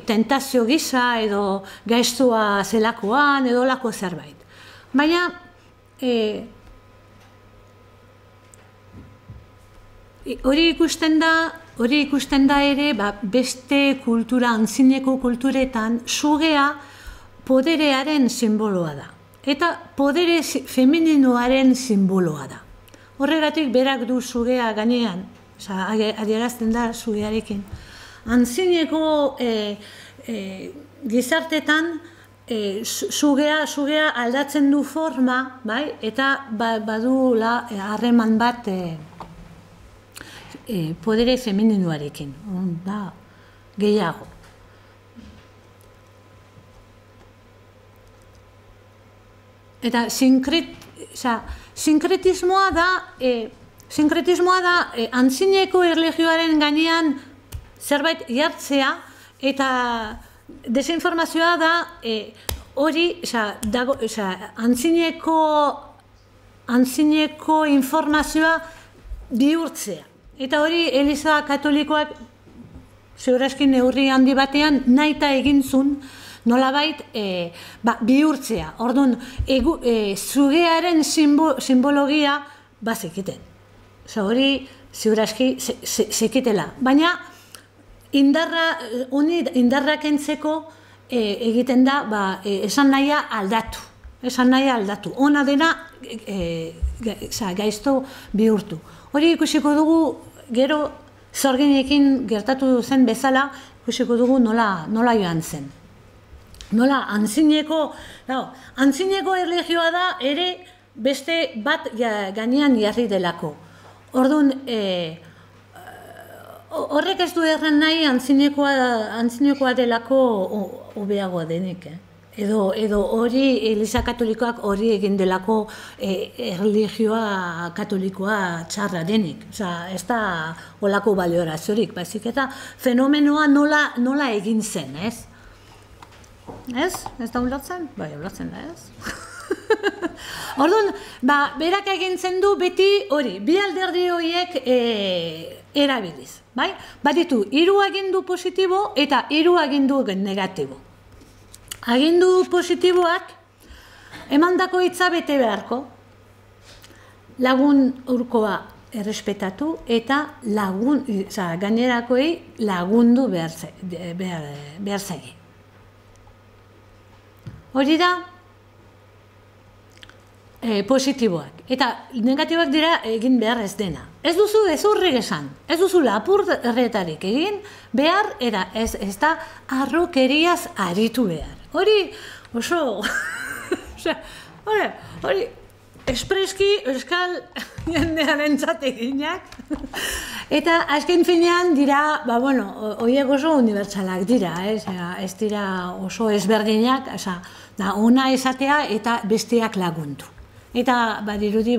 tentazio gisa edo gaiztua zelakoan edo lako zerbait. Baina hori ikusten da ere beste kultura, antzineko kulturetan sugea poderearen simboloa da. Eta podere femininoaren simboloa da. Horregatik berak du sugea gainean, adierazten da sugearekin. Antzineko gizartetan sugea aldatzen du forma, eta badula harreman bat podere femininoarekin, gehiago. Eta sinkretismoa da antzineko erlijioaren gainean zerbait jartzea, eta desinformazioa da hori antzineko informazioa bihurtzea. Eta hori Eliza Katolikoak segurazki neurri handi batean nahita egin zuen nolabait bihurtzea. Orduan, zugearen simbologia bazekiten. Hori segurazki zekitela. Baina indarra kentzeko egiten da esan nahia aldatu. Ona dena gaizto bihurtu. Hori ikusiko dugu gero zorginekin gertatu zen bezala, ikusiko dugu nola joan zen. Nola antzineko erlijioa da ere beste bat gainean jarri delako. Orduan, horrek ez du erran nahi antzinekoa delako hobeagoa denik. Edo hori Eliza Katolikoak hori egin delako erlijioa katolikoa txarra denik. Ez da olako balioraziorik, baizik eta fenomenoa nola egin zen, ez? Ez? Ez da ulertzen? Bai, ulertzen da, ez? Orduan, berak egintzen du beti hori, bi alderdi horiek erabiliz, bai? Baditu, 3 agindu positibo eta 3 agindu negatibo. Agindu positiboak emandako hitza bete beharko, lagun urkoa errespetatu eta gainerakoei lagundu behar zaie. Hori da positiboak. Eta negatiboak dira egin behar ez dena. Ez duzu ezurrik esan, ez duzu lapurretarik egin behar, eta ez da arrokeriaz aritu behar. Hori oso... hori espreski euskal jendearen eginak. Eta azken finean dira, horiek oso unibertsalak dira, ez dira oso ezberdinak, da ona esatea eta besteak lagundu. Eta badirudi,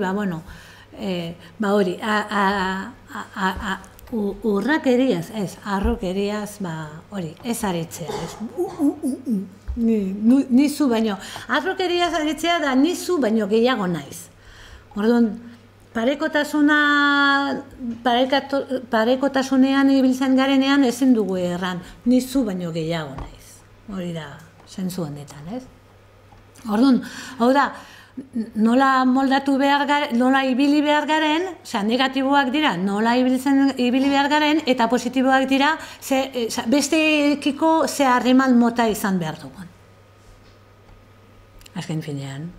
hori, urrakeriaz, arrokeriaz, hori, ez aritzea, ez. Nizu baino, arrokeriaz aritzea da nizu baino gehiago naiz. Orduan, parekotasunean ibiltzen garenean ezin dugu erran, nizu baino gehiago naiz. Hori da, zentzu honetan, ez? Orduan, hau da, nola moldatu behar garen, nola ibili behar garen, negatiboak dira, nola ibili behar garen, eta positiboak dira, besteekiko ze harreman mota izan behar dugun. Azken finean.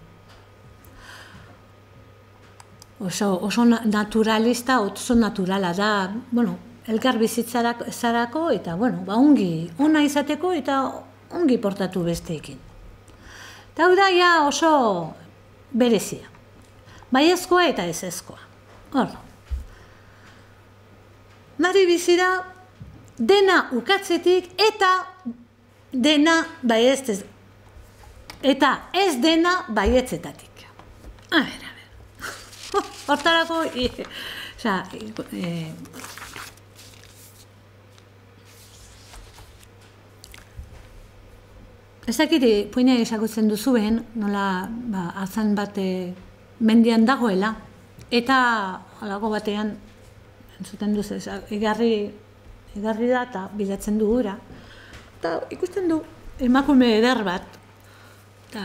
Oso naturalista, oso naturala da, elkar bizitzarako, eta, ongi, ona izateko, eta ongi portatu besteekin. Eta hau da, oso berezia. Baiezkoa eta ezezkoa. Ordo. Nari bizira, dena ukatzetik eta dena baieztez. Eta ez dena baietzetatik. A ber. Hortarako, ez dakit, puina esagutzen duzuen, nola atzan bat mendian dagoela, eta halago batean, entzuten duz, egarri da eta bilatzen du ura, eta ikusten du emakume eder bat, eta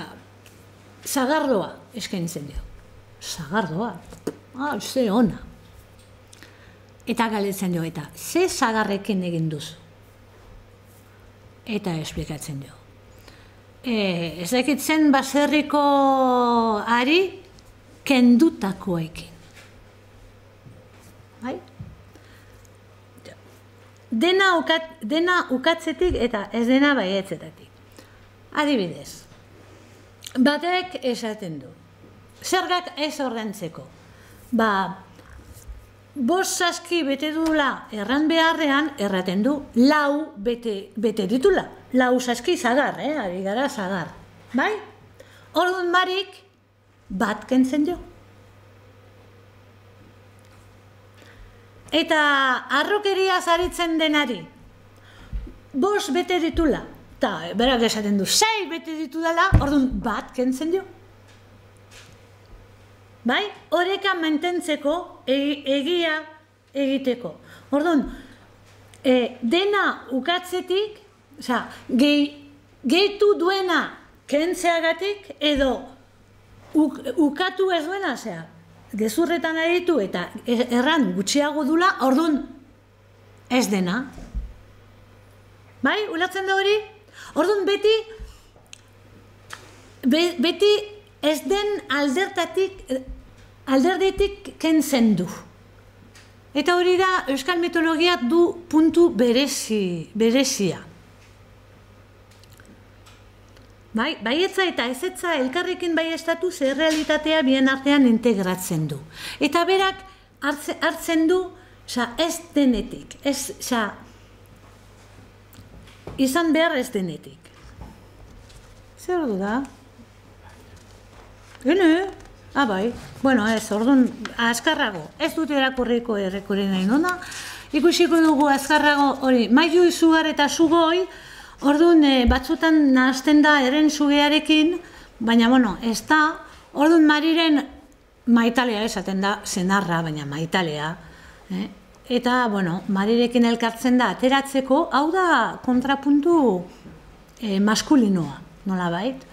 zagardoa eskaintzen dio. Zagardoa? Ze ona. Eta galetzen dio, eta ze zagarrekin egin duzu? Eta esplikatzen dio. Ez dakitzen baserriko ari kendutakoekin. Bai? Dena ukatzetik eta ez dena baietzetatik. Adibidez, batek esaten du. Zergak ez ordaintzeko. 5 saski bete dula erran beharrean, erraten du, 4 bete ditula. 4 saski zagar, ari gara zagar. Bai? Orduan Marik bat kentzen dio. Eta arrokeria zaritzen denari, 5 bete ditula. Eta berak esaten du, 6 bete ditudala, orduan bat kentzen dio. Bai? Oreka mantentzeko, egia egiteko. Orduan, dena ukatzetik, gehitu duena kentzeagatik, edo ukatu ez duena, gezurretan aritu eta erran gutxiago dula, orduan ez dena. Bai? Ulatzen da hori? Orduan beti ez den alderditik kentzen du. Eta hori da, euskal mitologia du puntu berezia. Baietza eta ezetza elkarrekin baiestatu zer realitatea bien artean integratzen du. Eta berak hartzen du, ez denetik, izan behar ez denetik. Zer du da? Bai. Ez, orduan, azkarrago. Ez dut erakurriko nahi nona. Ikusiko dugu azkarrago hori, mailu izugar eta sugoi, orduan batzutan nahazten da eren sugearekin, baina, ez da, orduan Mariren maitalea esaten da, senarra, baina maitalea. Eta, Marirekin elkartzen da ateratzeko, hau da kontrapuntu maskulinoa, nola bait.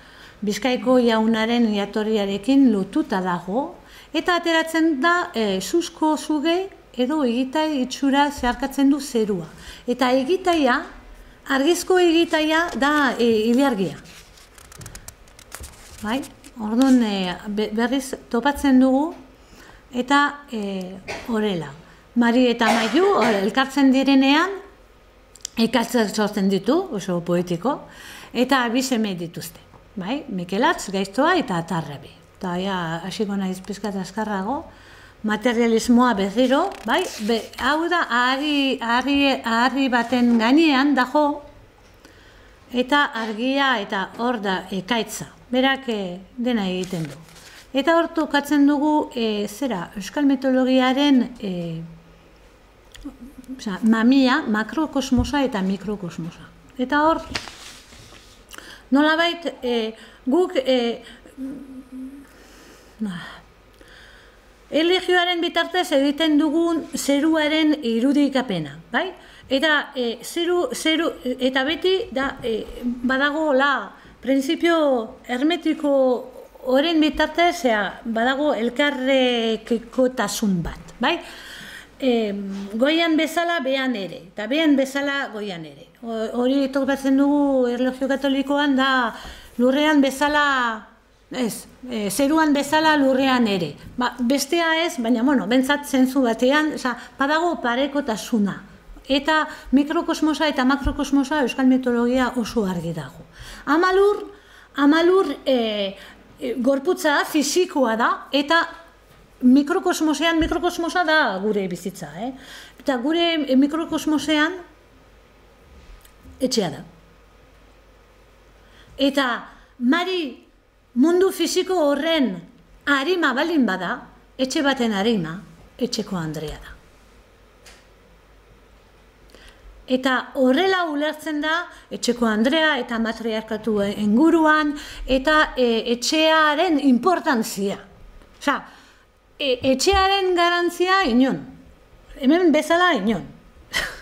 Bizkaiko jaunaren jatorriarekin lotuta dago, eta ateratzen da suzko zuge edo egitai itxura zeharkatzen du zerua. Eta egitaia, argizko egitaia da ilargia. Bai? Orduan berriz topatzen dugu, eta horrela. Mari eta Mailu elkartzen direnean, ikatzak sortzen ditu, oso poetiko, eta 2 seme dituzte. Bai, Mikelatz, Gaiztoa eta Atarrabi. eta hasiko naiz pizkat azkarrago, materialismoa berriro, bai? Hau da, ahari baten gainean dago, eta argia eta hor da ekaitza. Berak dena egiten du. Eta hor tokatzen dugu, euskal mitologiaren mamia, makrokosmosa eta mikrokosmosa. Eta hor, nolabait, guk erlijioaren bitartez egiten dugun zeruaren irudikapena, bai? Eta eta beti badago printzipio hermetiko horren bitartez badago elkarrekotasun bat, bai? Goian bezala behan ere, eta behan bezala goian ere. Hori tokatzen dugu erlijio katolikoan da lurrean bezala, zeruan bezala lurrean ere. Bestea ez, baina, bentsat zentzu batean, badago parekotasuna. Eta mikrokosmosa eta makrokosmosa euskal mitologia oso argi dago. Amalur gorputza fisikoa da, eta mikrokosmosa da gure bizitza. Eta gure mikrokosmosean etxea da. Eta mari mundu fisiko horren harima balin bada, etxe baten harima, etxeko Andrea da. Eta horrela ulertzen da, etxeko Andrea eta matriarkatu inguruan, eta etxearen importantzia. Osa, etxearen garantzia inon. Hemen bezala inon.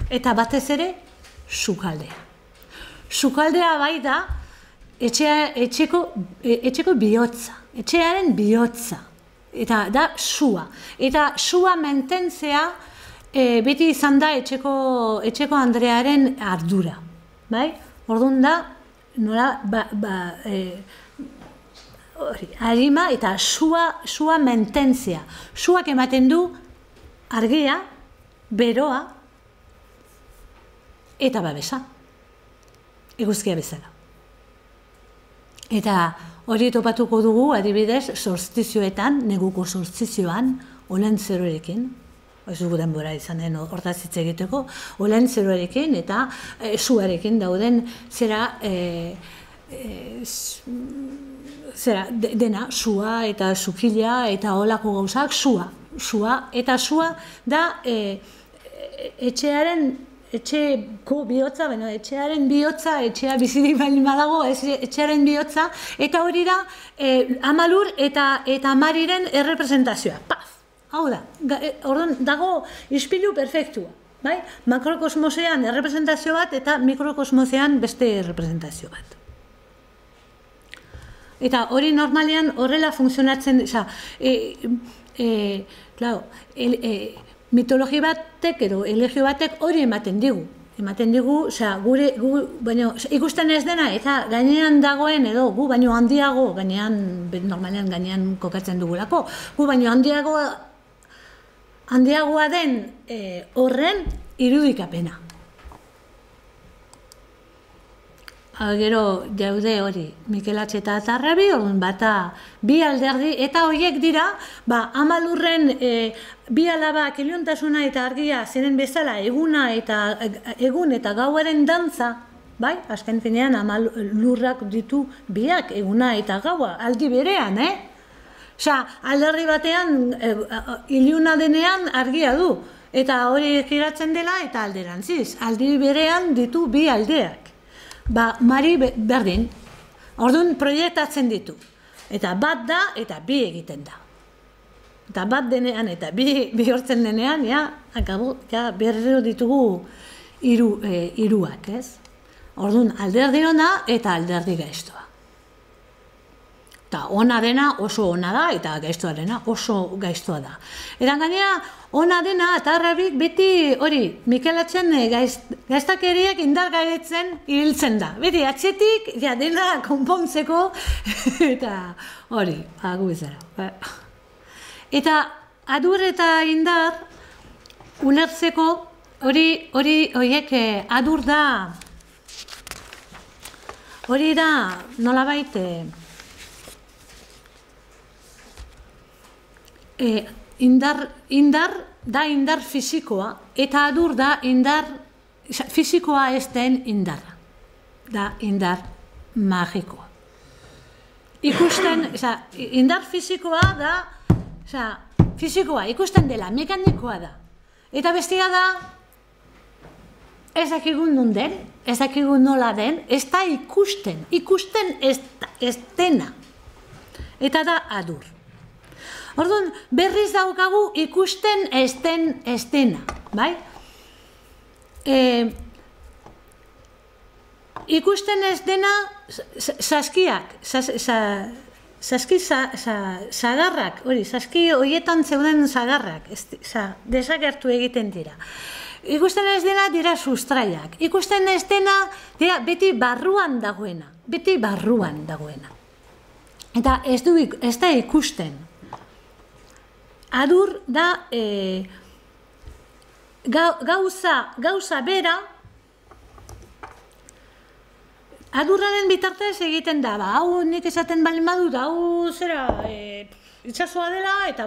Eta batez ere, sukaldea. Sukaldea bai da, etxeko bihotza. Etxearen bihotza. Eta da sua. Eta sua mantentzea, beti izan da etxeko Andrearen ardura. Orduan da, harima eta sua mantentzea. Suak ematen du argia, beroa, eta babesa. Eguzkia bezala. Eta hori topatuko dugu, adibidez, solstizioetan, neguko solstizioan, olentzerorekin, ez dugu denbora izanen hortaz hitz egiteko, olentzerorekin eta suarekin dauden dena, sua eta sukila eta olako gauzak, sua. Eta sua da etxeko bihotza, etxearen bihotza, etxea bizirik baldin badago, etxearen bihotza, eta hori da Amalur eta Mariren errepresentazioa. Paz! Hau da, orduan dago ispilu perfektua, bai? Makrokosmosean errepresentazio bat eta mikrokosmosean beste errepresentazio bat. Eta hori normalean horrela funtzionatzen, mitologi batek edo elegio batek hori ematen digu. Ematen digu, ikusten ez dena, eta gainean dagoen edo, gu baino handiago, normalean gainean kokatzen dugulako, gu baino handiagoa den horren irudikapena. Gero jaude hori, Mikel Atxeta eta Arrabi, bata bi alderdi, eta horiek dira, Amalurren bi alabak iluntasuna eta argia ziren bezala egun eta gauaren dantza, bai? Azken finean Amalurrak ditu biak, eguna eta gaua, aldi berean, alderdi batean iluna denean argia du, eta hori giratzen dela eta alderantziz, aldi berean ditu bi aldeak. Mari berdin, orduan proiektatzen ditu. Eta bat da, eta bi egiten da. Eta bat denean, eta bi hortzen denean, berriro ditugu hiruak, ez? Orduan, alderdi ona eta alderdi gaiztoa. Eta ona dena oso ona da, eta gaiztoa dena oso gaiztoa da. Eta gainera, ona dena, eta Arrabik beti hori, Mikel Atxen gaiztakeriak indargabetzen ibiltzen da. Beti atxetik, dena konpontzeko, eta hori, gu bezala. Eta adur eta indar ulertzeko, horiek adur da, hori da nolabait, indar da indar fisikoa, eta adur da indar fisikoa ez den indarra, da indar magikoa. Ikusten, indar fisikoa da, fisikoa ikusten dela, mekanikoa da. Eta bestia da, ez dakigun nun den, ez dakigun nola den, ez da ikusten ez dena. Eta da adur. Orduan, berriz daukagu ikusten ez dena, bai? Ikusten ez dena saskiak, saski zagarrak, hori, saski horietan zeuden zagarrak, desagertu egiten dira. Ikusten ez dena dira sustraiak, ikusten ez dena dira beti barruan dagoena, Eta ez da ikusten. Adur da gauza bera, adurraren bitartez egiten da, hau nik esaten balin badut, hau zera itxasoa dela, eta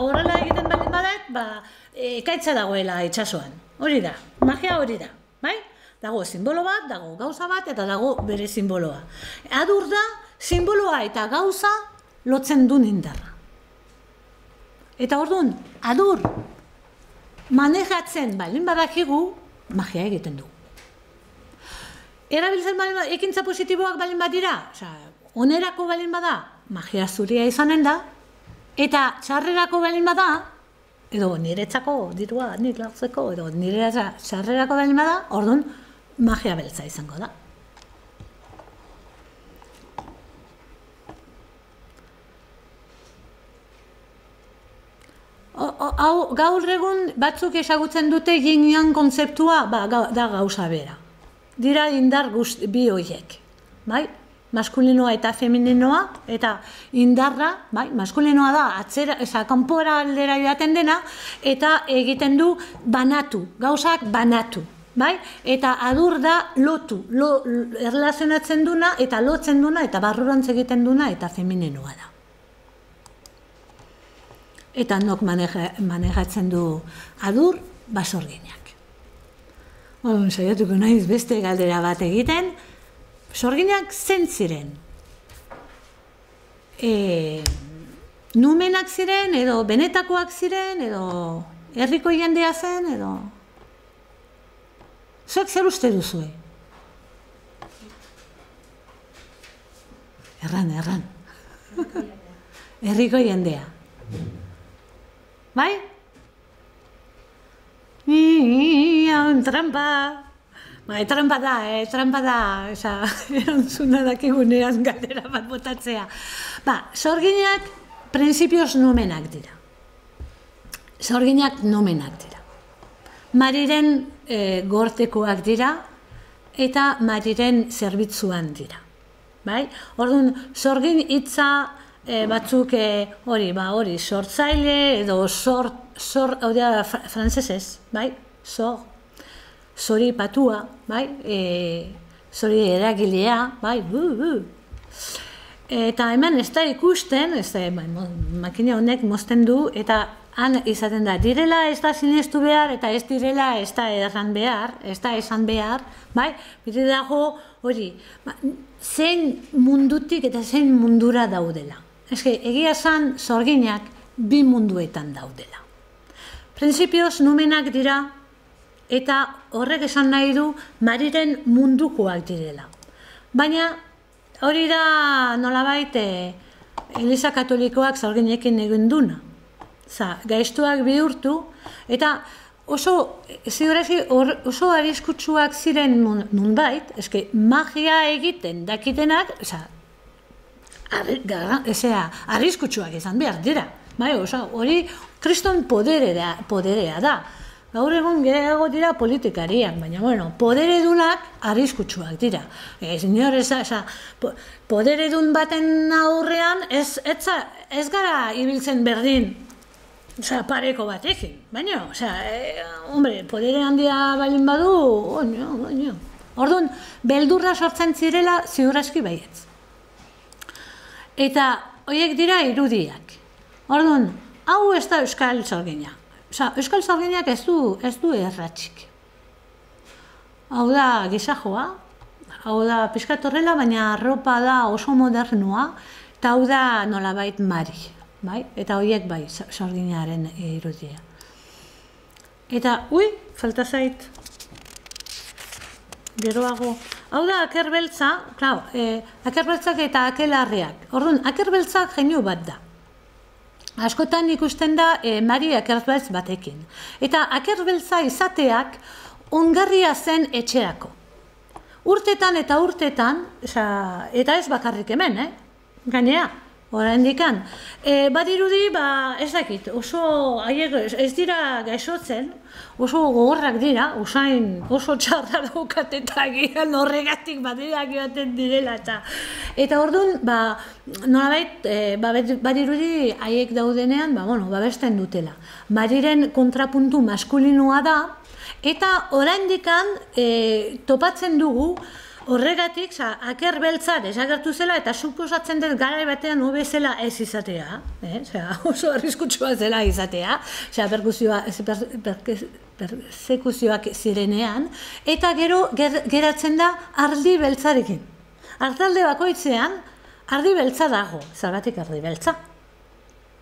horrela egiten balin badet, ekaitza dagoela itxasoan. Hori da, magia hori da, bai? Dago simbolo bat, dago gauza bat, eta dago bere simboloa. Adur da, simboloa eta gauza lotzen duen indarra. Eta orduan, adur manejatzen balin badakigu, magia egiten du. Erabiltzen balin bada, ekintza positiboak balin badira, onerako balin bada, magia zuria izanen da, eta txarrerako balin bada, edo niretzako dirua nik lartzeko, edo niretzako txarrerako balin bada, orduan magia beltza izango da. Hau gaur egun batzuk ezagutzen dute yin-yang kontzeptua, da gauza bera. Dira indar bi horiek, bai? Maskulinoa eta femininoa, eta indarra, bai? Maskulinoa da atzera, kanpora aldera joaten dena, eta egiten du banatu, gauzak banatu, bai? Eta adur da lotu, erlazionatzen duna, eta lotzen duna, eta barrurantz egiten duna, eta femininoa da. Eta nok manejatzen du adur, sorginak. Saiatuko naiz beste galdera bat egiten, sorginak zen ziren. Numenak ziren, edo benetakoak ziren, edo herriko jendea zen, edo... Zuek zer uste duzue? Erran. Herriko jendea. Bai? Trampa. Trampa da. Erantzuna dakigunean galdera bat botatzea. Sorginak printzipioz numenak dira. Mariren gortekoak dira, eta mariren zerbitzuan dira. Orduan, sorgin hitza batzuk hori sortzaile edo hau da frantzesez, zori patua, zori eragilea, eta hemen ez da ikusten, makina honek mozten du, eta han izaten da, direla ez da sinestu behar, eta ez direla ez da esan behar, beti dago hori, zein mundutik eta zein mundura daudela. Egia esan sorginak bi munduetan daudela. Printzipioz numenak dira, eta horrek esan nahi du mariren mundukoak direla. Baina hori da nolabait Eliza Katolikoak sorginekin egin duna. Gaiztuak bihurtu, eta oso arriskutsuak ziren nunbait, magia egiten dakitenak, arriskutsuak izan behar dira. Hori kriston poderea da. Gaur egun gehiago dira politikariak, baina, poderedunak arriskutsuak dira. Poderedun baten aurrean ez gara ibiltzen berdin pareko batekin. Baina, podere handia balin badu, orduan, beldurra sortzen zirela ziurazki baietz. Eta horiek dira irudiak. Orduan, hau ez da euskal sorgina. Euskal sorginak ez du erratxik. Hau da gizajoa, hau da pixkat horrela, baina arropa da oso modernua, eta hau da nolabait mari, bai? Eta horiek bai, sorginaren irudia. Eta, falta zait, geroago. Hau da akerbeltza, akerbeltzak eta akelarriak. Orduan, akerbeltzak jeinu bat da. Askotan ikusten da mari akerbeltz batekin. Eta akerbeltza izateak ongarria zen etxerako. Urtetan eta urtetan, eta ez bakarrik hemen, gainera, oraindikan. Badirudi, ez dakit, ez dira gaixotzen, oso gogorrak dira, oso txarra daukat eta gian horregatik badirak joaten direla. Eta orduan, nolabait, badirudi haiek daudenean, babesten dutela. Mariren kontrapuntu maskulinua da, eta oraindikan topatzen dugu horregatik, akerbeltza desagertu zela eta suposatzen dut garai batean hobe zela ez izatea, oso arriskutsua zela izatea, persekuzioak zirenean, eta gero geratzen da ardi beltzarekin. Artalde bakoitzean ardi beltza dago, zergatik ardi beltza,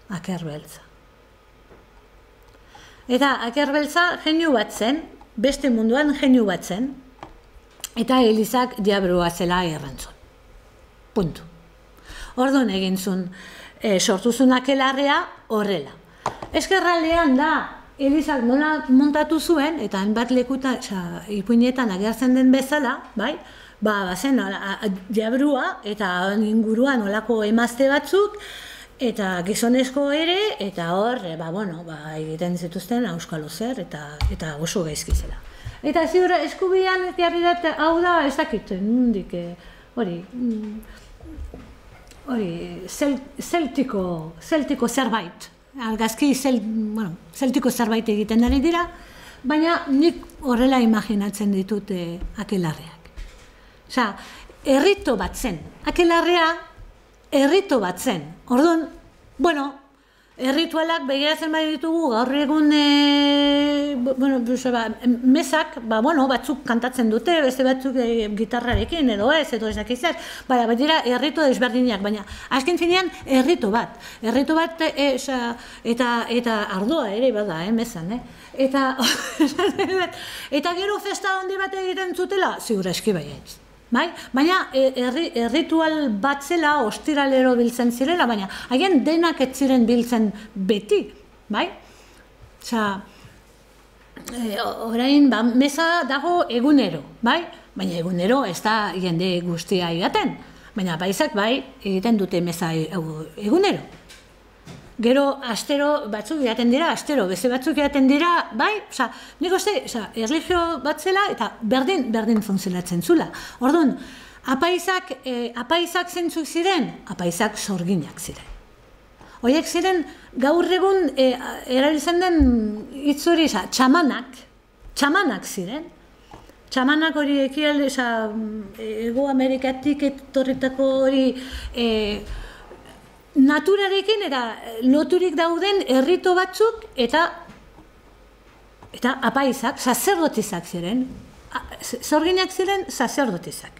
akerbeltza. Eta akerbeltza jeinu bat zen, beste munduan jeinu bat zen, eta Elizak diabrua zela errantzun. Puntu. Orduan egin zuen, sortu zuen akelarrea horrela. Eskerraldean da, Elizak nola montatu zuen, eta hainbat lekuta, ipuinetan agertzen den bezala, bai? Bazen diabrua, eta inguruan olako emazte batzuk, eta gizonezko ere, eta hor, egiten zituzten auskalo zer, eta oso gaizki zela. Eta ziur eskubian jarri dat, hau da, ez dakit, nondik, zeltiko zerbait, argazki zeltiko zerbait egiten ari dira, baina nik horrela imaginatzen ditut akelarreak. Errito bat zen, akelarrea errito bat zen. Orduan, erritualak begiratzen bai ditugu, gaur egun mesak, batzuk kantatzen dute, beste batzuk gitarrarekin edo ez dakizaz, bat dira errito desberdinak, baina azken finean errito bat eta ardoa ere bada, mesan, eta gero festa handi bat egiten zutela, ziur eski baietz. Baina erritual bat zela, ostiralero biltzen zirela, baina haien denak ez ziren biltzen beti, bai? Orain, mesa dago egunero, bai? Baina egunero ez da jende guztia joaten, baina paizak bai egiten dute mesa egunero. Gero, astero batzuk jaten dira, beste batzuk jaten dira, bai? Nik uste, erlijio bat zela eta berdin funtzionatzen zula. Orduan, apaizak zentzuk ziren, apaizak sorginak ziren. Horiek ziren, gaur egun erabiltzen den hitzuri, txamanak ziren. Txamanak hori ekialde, Ego Amerikatik etorritako hori naturarekin eta loturik dauden errito batzuk eta apaizak, sazerdotizak ziren, sorginak ziren sazerdotizak.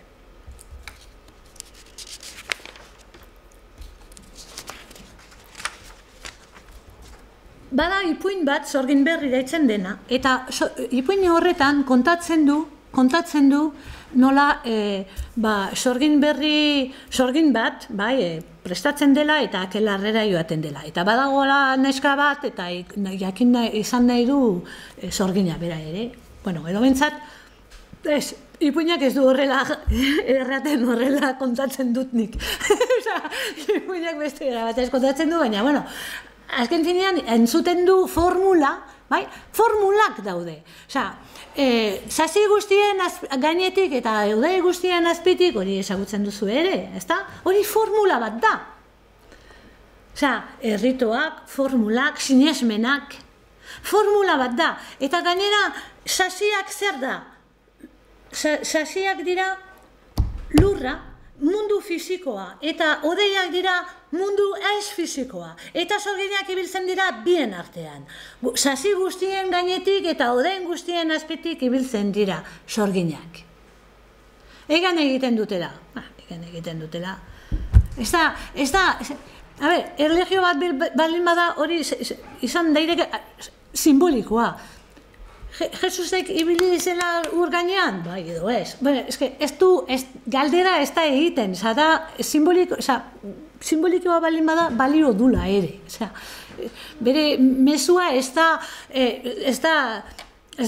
Bada ipuin bat sorgin berri daitzen dena, eta ipuin horretan kontatzen du nola sorgin bat, prestatzen dela eta akelarrera joaten dela. Eta badagoela neska bat eta jakin izan nahi du sorgina bera ere. Edo bentsat, ipuinak ez du horrela erraten horrela kontatzen dut nik. Ipuinak beste gara bat ez kontatzen du, baina, azken finean entzuten du formula, formulak daude. Sasi guztien gainetik eta eudai guztien azpitik, hori ezagutzen duzu ere, ezta? Hori formula bat da. Erritoak, formulak, sinesmenak, formula bat da. Eta gainera, sasiak zer da? Sasiak dira lurra, mundu fisikoa, eta hodeiak dira mundu ez fisikoa, eta sorginak ibiltzen dira bien artean. Sasi guztien gainetik eta hodein guztien azpitik ibiltzen dira sorginak. Egan egiten dutela. Ez da, a ber, erlegio bat baldin bada hori izan daireke simbolikoa. Jesusek ibili dizela ur gainean? Bai, edo ez. Galdera ez da egiten, simbolikoa baldin bada balio dula ere. Bere mesua ez da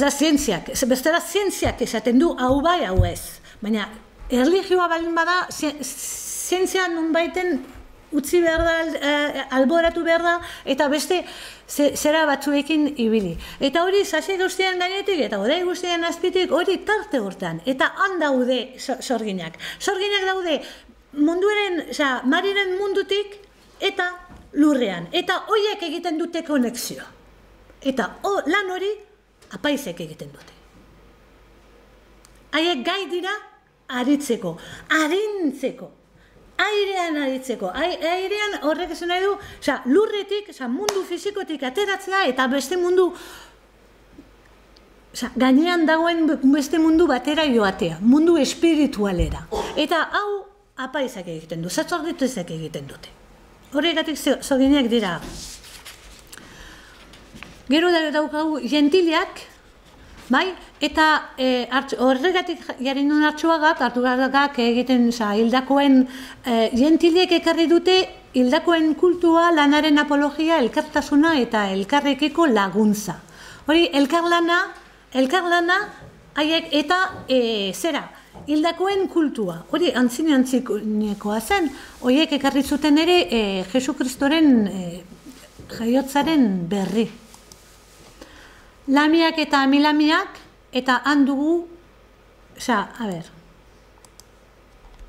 zientziak, bestela zientziak esaten du hau bai, hau ez. Baina erlijioa baldin bada, zientzia nunbaiten utzi behar da, alboratu behar da, eta beste zera batzuekin ibili. Eta hori sasi guztien gainetik eta hodei guztien azpitik hori tarte hortan. Eta han daude sorginak. Sorginak daude munduaren, mariren mundutik eta lurrean. Eta horiek egiten dute konexioa. Eta lan hori apaizek egiten dute. Haiek gai dira aritzeko, arintzeko. Airean aritzeko, airean horrek esan nahi du, lurretik, mundu fizikotik ateratzea eta beste mundu, gainean dagoen beste mundu batera joatea, mundu espiritualera. Eta hau apaizak egiten du, satzordituzek egiten dute. Horregatik sorginak dira. Gero daukagu gentiliak, bai, eta horregatik jarri nun Artxuagak, Artxuagak egiten hildakoen gentiliek ekarri dute hildakoen kultua, lanaren apologia, elkartasuna eta elkarrekiko laguntza. Hori, elkarlana, haiek eta hildakoen kultua. Hori, antzinekoa zen, horiek ekarri zuten ere Jesu Kristoren jaiotzaren berri. Lamiak eta amilamiak, eta handugu,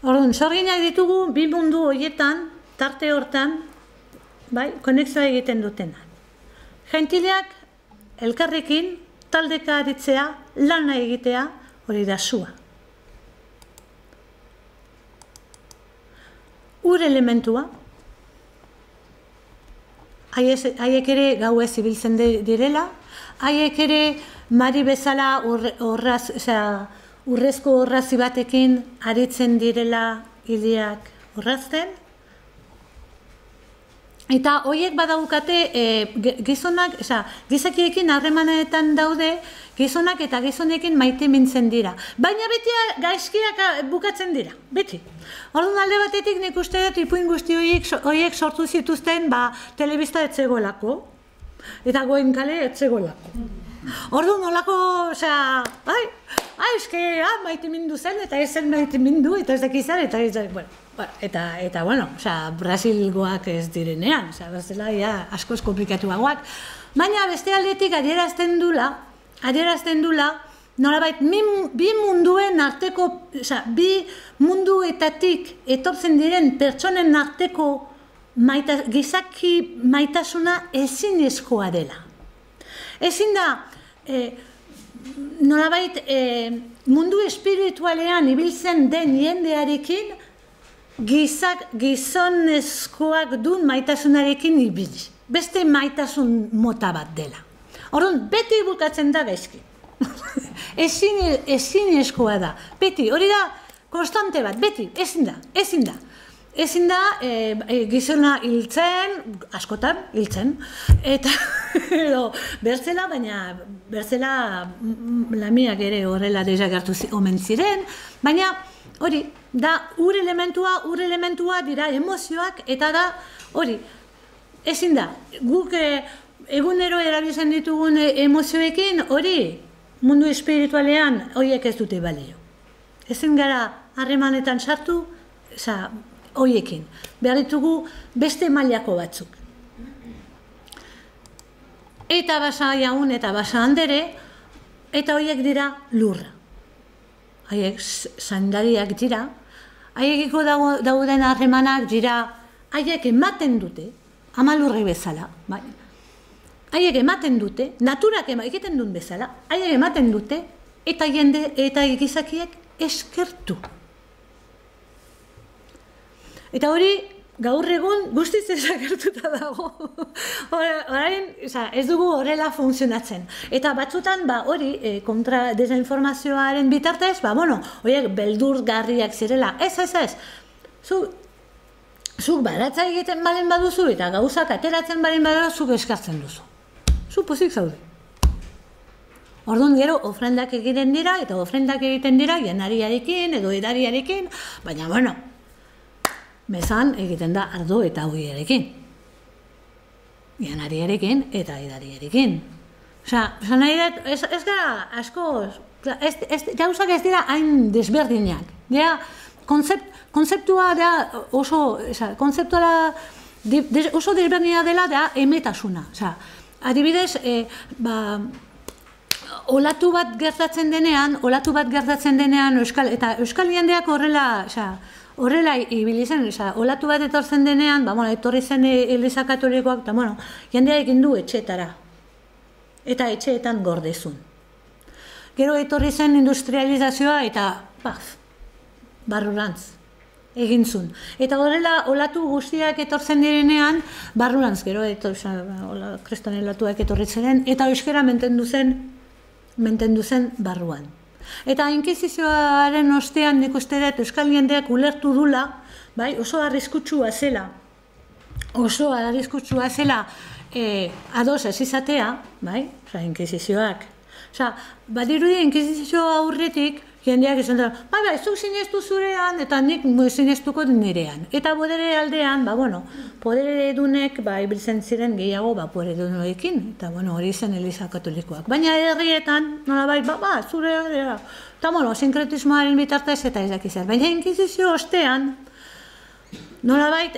orduan, sorginak ditugu bi mundu horietan, tarte hortan, konexioa egiten dutenak. Gentiliak, elkarrekin, taldeka aritzea, lana egitea, hori da sua. Ur elementua, haiek ere gau ez ibiltzen direla, haiek ere mari bezala urrezko orrazi batekin aritzen direla hiliak orrazten. Eta horiek badaukate gizonak, gizakiekin harremanetan daude, gizonak eta gizonekin maite mintzen dira. Baina beti gaizkiak bukatzen dira, beti. Orduan alde batetik nik uste dut ipuin guzti horiek sortu zituzten telebista etzegolako. Eta Goenkale etzegolako. Orduan nolako, maite mindu zen, eta ez zen maite mindu, eta ez dakizan, eta Brasilgoak ez direnean, bestela askoz komplikatuagoak. Baina beste aldetik adierazten dula, nolabait, bi munduen arteko, bi munduetatik etortzen diren pertsonen arteko gizaki maitasuna ezinezkoa dela. Ezin da, nolabait, mundu espiritualean ibiltzen den jendearekin gizonezkoak duen maitasunarekin ibili. Beste maitasun mota bat dela. Orduan, beti bukatzen da gaizki. Ezinezkoa da. Beti, hori da, konstante bat, beti, ezin da. Ezin da, gizona hiltzen, askotan hiltzen, eta bertzela, baina bertzela lamiak ere horrela desagertu omen ziren, baina hori, da ur elementua dira emozioak, eta da hori, ezin da, guk egunero erabiltzen ditugun emozioekin, hori mundu espiritualean horiek ez dute balio. Ezin gara harremanetan sartu, horiekin. Behar ditugu beste mailako batzuk. Eta basa jaun eta basa handere, eta horiek dira lurra. Haiek sandariak dira, haiekiko dauden harremanak dira, haiek ematen dute, ama lurre bezala, haiek ematen dute, naturak egiten duen bezala, haiek ematen dute, eta jende eta gizakiek eskertu. Eta hori, gaur egun guztiz desagertuta dago. Orain, ez dugu horrela funtzionatzen. Eta batzutan, hori, kontra desinformazioaren bitartez, horiek beldurgarriak zirela. Ez. Zuk baratza egiten balen baduzu eta gauzak ateratzen balen baduzu, zuk eskartzen duzu. Zu pozik zaude. Orduan gero ofrendak egiten dira, eta ofrendak egiten dira janariarekin edo edariarekin, baina, mezan egiten da ardo eta hoiarekin. Janariarekin eta edariarekin. Nahi dut, ez gara asko, gauzak ez dira hain desberdinak. Konzeptua da oso desberdina dela da emetasuna. Adibidez, olatu bat gertatzen denean, eta euskal jendeak horrela ibili zen, olatu bat etortzen denean, etorri zen Eliza Katolikoak, eta jendea egin du etxeetara. Eta etxeetan gordezun. Gero etorri zen industrializazioa eta, barrurantz egin zuen. Eta horrela olatu guztiak etortzen direnean, barrurantz, gero kriston olatuak etorri ziren, eta euskara mentendu zen barruan. Eta inkisizioaren ostean nik uste dut euskal jendeak ulertu dula, oso arriskutsua zela, ados ez izatea, inkisizioak. Badirudi inkisizioa aurretik, jendeak izan da, zuk sinestu zurean, eta nik sinestuko nirean. Eta bodere aldean, podere edunek, ibiltzen ziren gehiago, podere edunekin, eta hori zen Eliza Katolikoak. Baina herrietan, nolabait, zurean, eta sinkretismoaren bitartez eta ez dakizar. Baina inkizizio ostean, nolabait,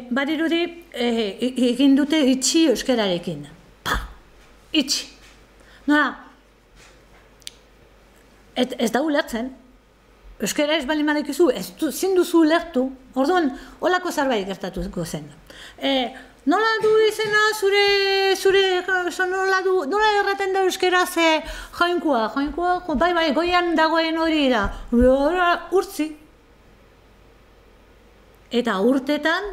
badirudi, egin dute itxi euskararekin. Itxi. Ez da ulertzen, euskara ez bali madekizu, ezin duzu ulertu, orduan, holako zerbait gertatuko zen. Nola du izena nola erraten da euskara ze jainkoa, goian dagoen hori da, urtzi. Eta urtetan,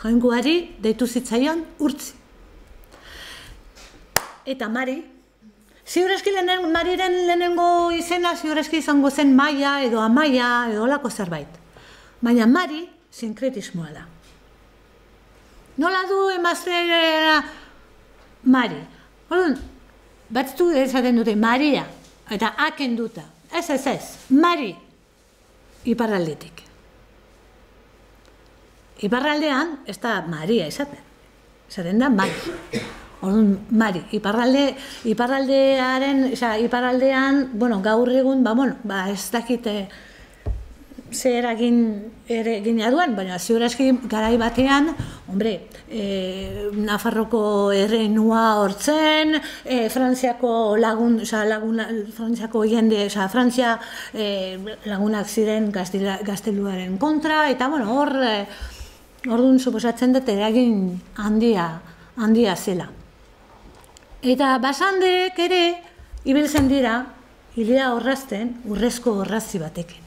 jainkoari deitu zitzaion urtzi. Eta Mari, ziurezki Mariren lehenengo izena, ziurezki izango zen Maia edo Amaia edo olako zerbait. Baina Mari, sinkretismoa da. Nola du emazteera Mari? Batzu esaten dute Maria, eta aken duta. Ez, Mari, iparraldetik. Iparraldean, ez da Maria esaten. Esaten da Mari. Mari, iparraldean, gaur egun, ez dakite zer egin aduen, baina ziurazki garai batean, Nafarroko errenua hortzen, Frantziako jende, Frantzia lagunak ziren gazteluaren kontra, eta orduan suposatzen dut eragin handia zela. Eta basandeek ere ibiltzen dira, hilia orrazten, urrezko orrazi batekin.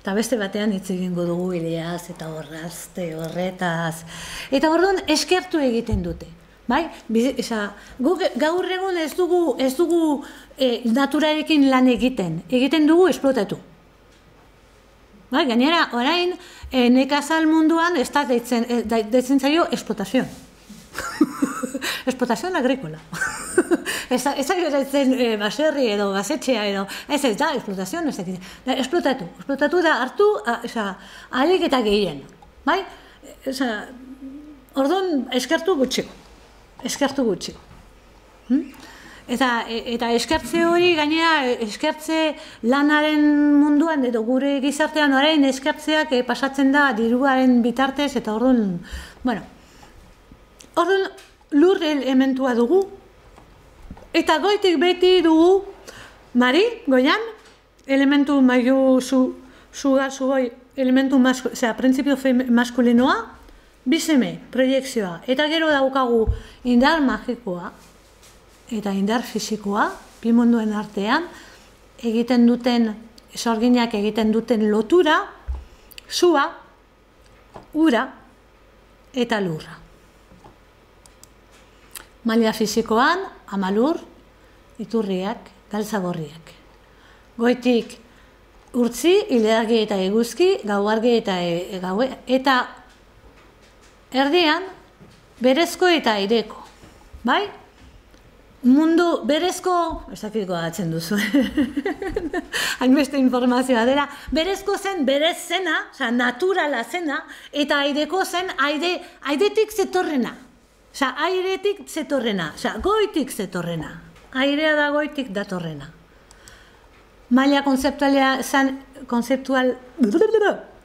Eta beste batean hitz egingo dugu hileaz eta orrazte horretaz. Eta orduan eskertu egiten dute. Gaur egun ez dugu naturarekin lan egiten dugu esplotatu. Gainera, orain, nekazal munduan ez da deitzen zaio esplotazioa. Esplotazioa agrícola. Ez da deitzen baserri edo gazetxea edo, ez da, esplotazioa ez da. Esplotatu da hartu, ahalik eta gehien. Orduan, eskertu gutxiko. Eta eskertze hori, gainera, eskertze lanaren munduan edo gure gizartean orain eskertzeak pasatzen da diruaren bitartez, eta orduan, lur elementua dugu, eta goitik beti dugu, Mari, goian, elementu maiu zugoi, elementu printzipio maskulinoa, bizeme, proiekzioa, eta gero daukagu indar magikoa, eta indar fisikoa, bi munduen artean, sorginak egiten duten lotura, zua, ura eta lurra. Maila fisikoan, amalur, iturriak, galtzagorriak. Goitik urtzi, ileargi eta eguzki, gauargi eta gaue, eta erdian berezko eta aireko. Bai? Mundu berezko, ez dakit gogatzen duzu, hainbeste informazioa dela, berezko zen berez zena, oza, naturala zena, eta aireko zen airetik zetorrena. Oza, airetik zetorrena, oza, goitik zetorrena. Airea da goitik datorrena. Maila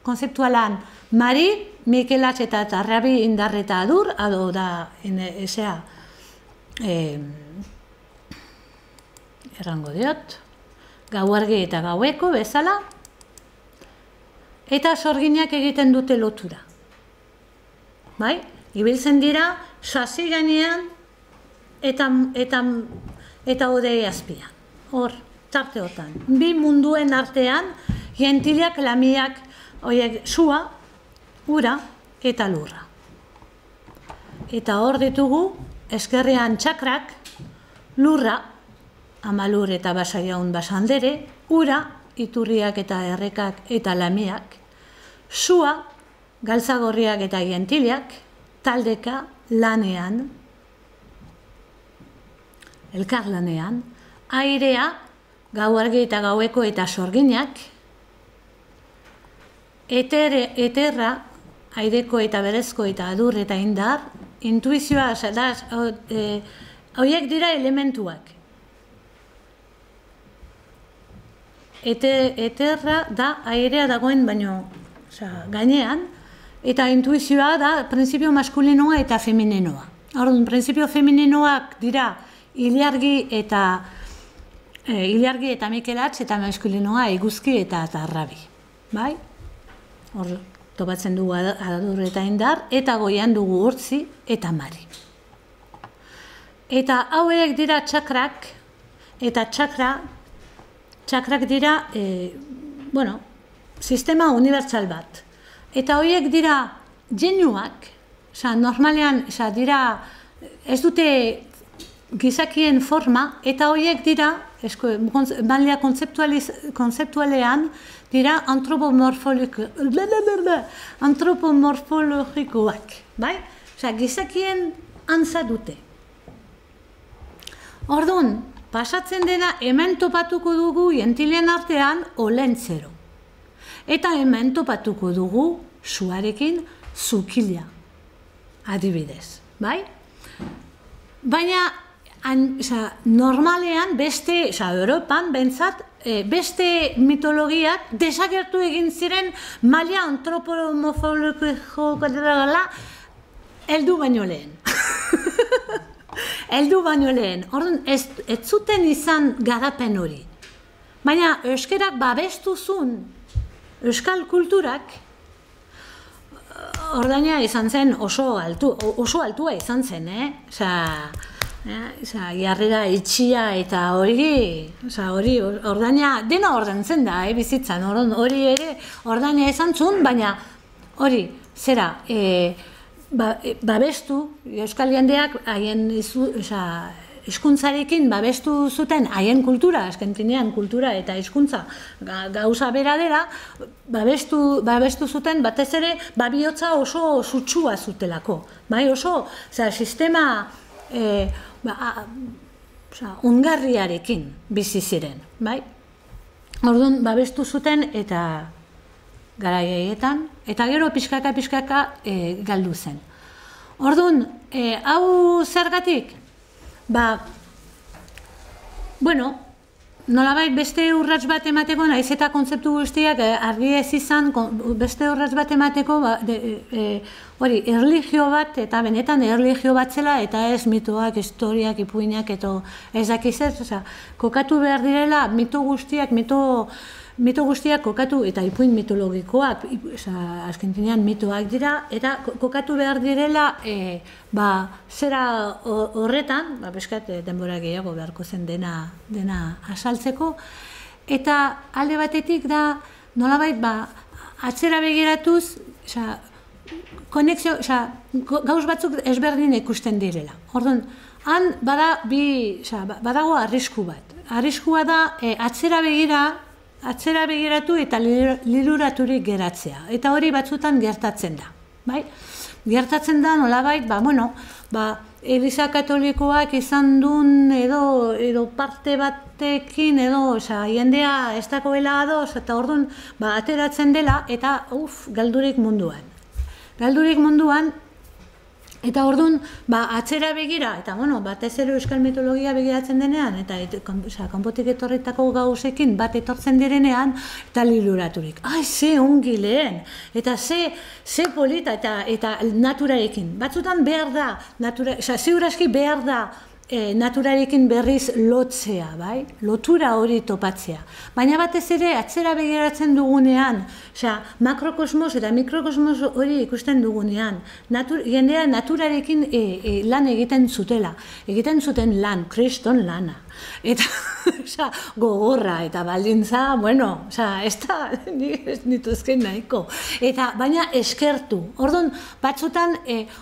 konzeptualan Mari, Mikelatx eta Tarrabi indarreta adur, ado da, esea, errango diot, gauargi eta gaueko bezala, eta sorginak egiten dute lotura. Bai? Ibiltzen dira, sasi gainean eta odei azpian. Hor, tarteotan. Bi munduen artean, gentiliak, lamiak, oiek, sua, ura eta lurra. Eta hor ditugu, eskerrean txakrak, lurra, amalur eta basaiaun basandere, ura, iturriak eta errekak eta lamiak, sua, galtzagorriak eta gentiliak, taldeka, lanean, elkar lanean, airea, gauargi eta gaueko eta sorginak, eterra, aireko eta berezko eta adur eta indar, intuizioa, horiek dira elementuak. Eterra da airea dagoen baino gainean, eta intuizioa da printzipio maskulinoa eta femininoa. Orduan, printzipio femininoak dira ilargi eta Mikelatx eta maskulinoa eguzki eta Tarrabi. Bai? Hor, topatzen dugu adur eta indar, eta goian dugu urtzi eta Mari. Eta hauek dira txakrak, eta txakrak dira, sistema unibertsal bat. Eta horiek dira genuak, normalean dira, ez dute gizakien forma, eta horiek dira, maila kontzeptualean, dira antropomorfologikoak. Bai? Gizakien antza dute. Orduan, pasatzen dena, hemen topatuko dugu gentilien artean olentzero. Eta hemen topatuko dugu suarekin zukila, adibidez. Bai? Baina, normalean, Europan, bentsat, beste mitologiak desagertu egin ziren maila antropomorfologiko heldu baino lehen. Heldu baino lehen. Orduan, ez zuten izan garapen hori. Baina, euskerak babestu zuen, euskal kulturak, ordaina izan zen oso altua izan zen, jarrera itxia eta hori, ordaina, dena ordaintzen da, bizitzan, hori ere ordaina izan zuen, baina hori, zera, babestu, euskal jendeak haien hizkuntzarekin babestu zuten haien kultura, eskentinean kultura eta hizkuntza gauza bera dela, babestu zuten batez ere bihotza oso sutsua zutelako. Bai, oso, sistema ongarriarekin bizi ziren, bai? Orduan, babestu zuten eta garaietan, eta gero pixkaka galdu zen. Orduan, hau zergatik? Nolabait beste urrats bat emateko, naiz eta kontzeptu guztiak argi ez izan, beste urrats bat emateko, hori, erlijio bat, eta benetan erlijio bat zela, eta ez mitoak, historiak, ipuinak, eta ez dakiz ez, kokatu behar direla, mito guztiak kokatu, eta ipuin mitologikoak, azkentinean mitoak dira, eta kokatu behar direla, zera horretan, beskat denbora gehiago beharko zen dena asaltzeko, eta alde batetik da, nolabait, atzera begiratuz, konexio, gauz batzuk ezberdin ikusten direla. Orduan, han badago arrisku bat. Arriskua da atzera begiratu eta liluraturik geratzea. Eta hori batzutan gertatzen da. Bai? Gertatzen da nolabait, Eliza Katolikoak izan duen edo parte batekin edo jendea ez dagoela ados eta orduan ateratzen dela eta galdurik munduan. Galdurik munduan eta orduan atzera begira eta batez ere euskal mitologia begiratzen denean eta kanpotik etorritako gauzekin bat etortzen direnean eta liluraturik. Ai, ze ongi lehen eta ze polita eta naturarekin. Batzutan behar da, ziurazki behar da naturarekin berriz lotzea, bai? Lotura hori topatzea. Baina batez ere atzera begiratzen dugunean, makrokosmos eta mikrokosmos hori ikusten dugunean, jendea naturarekin lan egiten zutela. Egiten zuten lan, kriston lana. Eta gogorra eta baldintza, ez da nituzken nahiko. Baina eskertu. Orduan, batzutan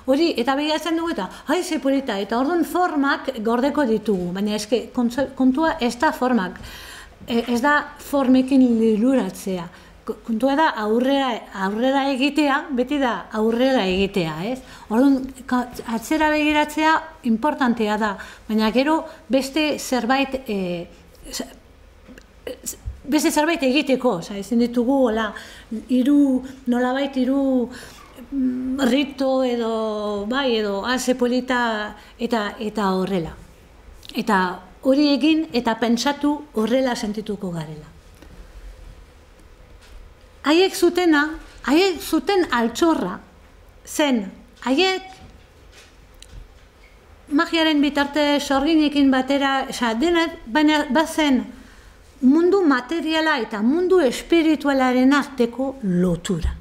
hori, eta begiratzen dugu eta, ze polita, eta orduan formak gordeko ditugu. Baina eske kontua ez da formak. Ez da formekin liluratzea. Kontua da aurrera egitea, beti da aurrera egitea, ez? Orduan, atzera begiratzea importantea da, baina gero beste zerbait egiteko, ezin ditugu nolabait hiru rito edo ase polita eta horrela. Eta hori egin eta pentsatu horrela sentituko garela. Haiek zuten altxorra, zen, haiek magiaren bitarte sorginekin batera, baina bazen mundu materiala eta mundu espiritualaren arteko lotura.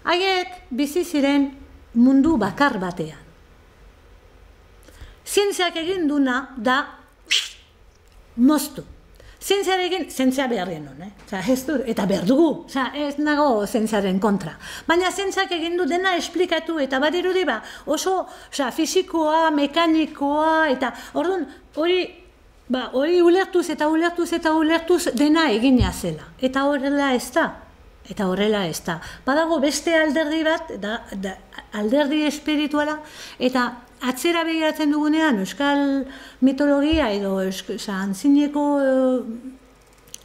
Haiek bizi ziren mundu bakar batean. Zientziak egin duna da moztu. Zientzia behar genuen, eta behar dugu, ez nago zientziaren kontra. Baina zientziak egin du dena esplikatu eta badirudi oso fisikoa, mekanikoa, eta orduan hori ulertuz dena egina zela. Eta horrela ez da. Badago beste alderdi bat, alderdi espirituala, eta atzera begiratzen dugunean euskal mitologia edo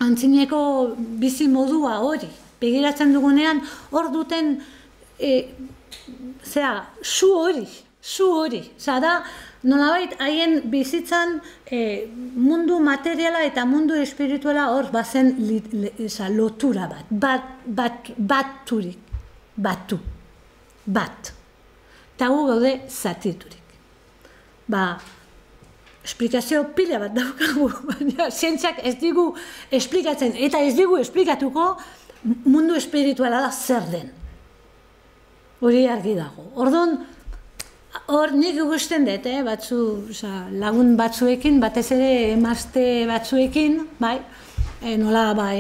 antzineko bizi modua hori begiratzen dugunean hor duten su hori. Da nolabait haien bizitzan mundu materiala eta mundu espirituala hor bazen lotura bat. Eta gu gaude zatiturik. Esplikazio pila bat daukagu, baina zientziak ez digu esplikatzen, eta ez digu esplikatuko mundu espirituala da zer den. Hori argi dago. Orduan, hor nik ikusten dut, lagun batzuekin, batez ere emazte batzuekin, nola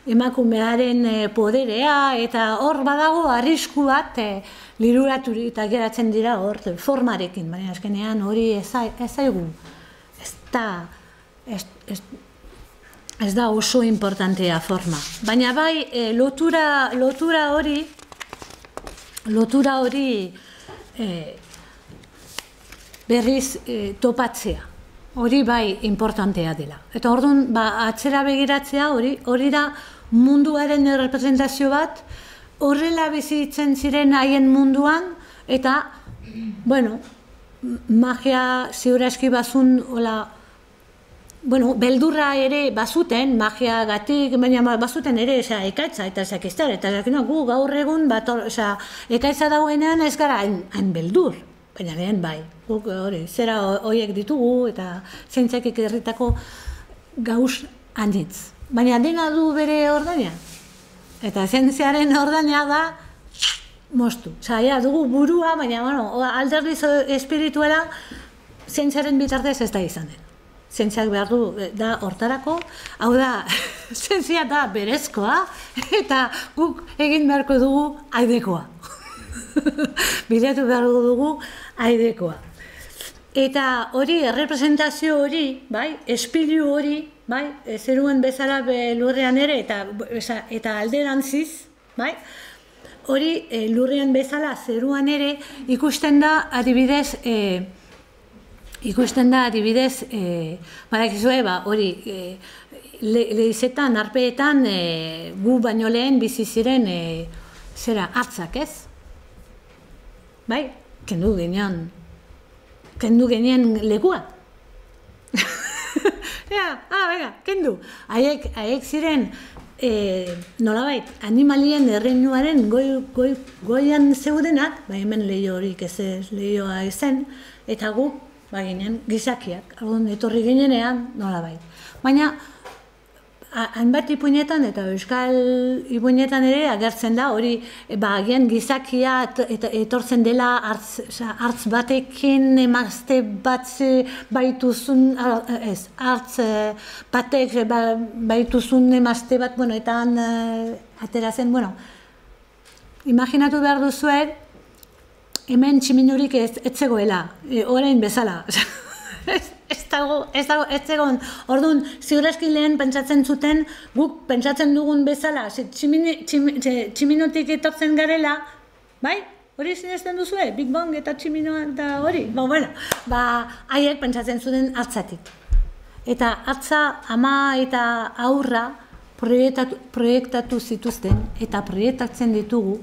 emakumearen poderea, eta hor badago arrisku bat liluraturik eta geratzen dira hor formarekin, baina azkenean hori ez zaigu. Ez da oso importantea forma. Baina lotura hori berriz topatzea. Hori importantea dela. Eta orduan atzera begiratzea hori da munduaren representazio bat, horrela bizitzen ziren haien munduan, eta, magia ziurazki bazun, beldurra ere bazuten, magiagatik, baina bazuten ere ekaitza eta zakiztar, eta gu gaur egun, ekaitza dagoenean ez gara hain beldur, baina lehen guk zera horiek ditugu, eta zientziak ikerritako gauz anitz. Baina dena du bere ordaina. Eta zientziaren ordaina da moztu. Dugu burua, baina alderdi espirituala zientziaren bitartez ez da izan den. Zientziak behar du da hortarako, hau da, zientzia da berezkoa, eta guk egin beharko dugu aidekoa. bilatu behar dugu airekoa. Eta hori, errepresentazio hori, bai, espilu hori, bai, zeruen bezala lurrean ere, eta alderantziz, bai, hori lurrean bezala zeruan ere ikusten da adibidez, badakizue, hori, lehizetan, arpeetan, gu baino lehen bizi ziren, zera, hartzak, ez? Bai, kendu genean lekua. Venga, kendu. Haiek ziren, nolabait, animalien erreinuaren goian zeudenak, hemen lehio horik ez lehioa ezen, eta gu, ginen, gizakiak, etorri ginenean, nolabait. Baina, hainbat ipuinetan eta euskal ipuinetan ere agertzen da, hori, agian gizakia etortzen dela hartz batekin emazte bat baituzun, hartz batek baituzun emazte bat, eta atera zen, imaginatu behar duzuet, hemen tximinurik ez zegoela, orain bezala. Ez zegoen, orduan, ziurazki lehen pentsatzen zuten, guk pentsatzen dugun bezala, tximinotik etortzen garela, bai? Hori zinezten duzue, Big Bang eta tximinoa eta hori, haiek pentsatzen zuten hartzatik. Eta hartza ama eta aurra proiektatu zituzten, eta proiektatzen ditugu,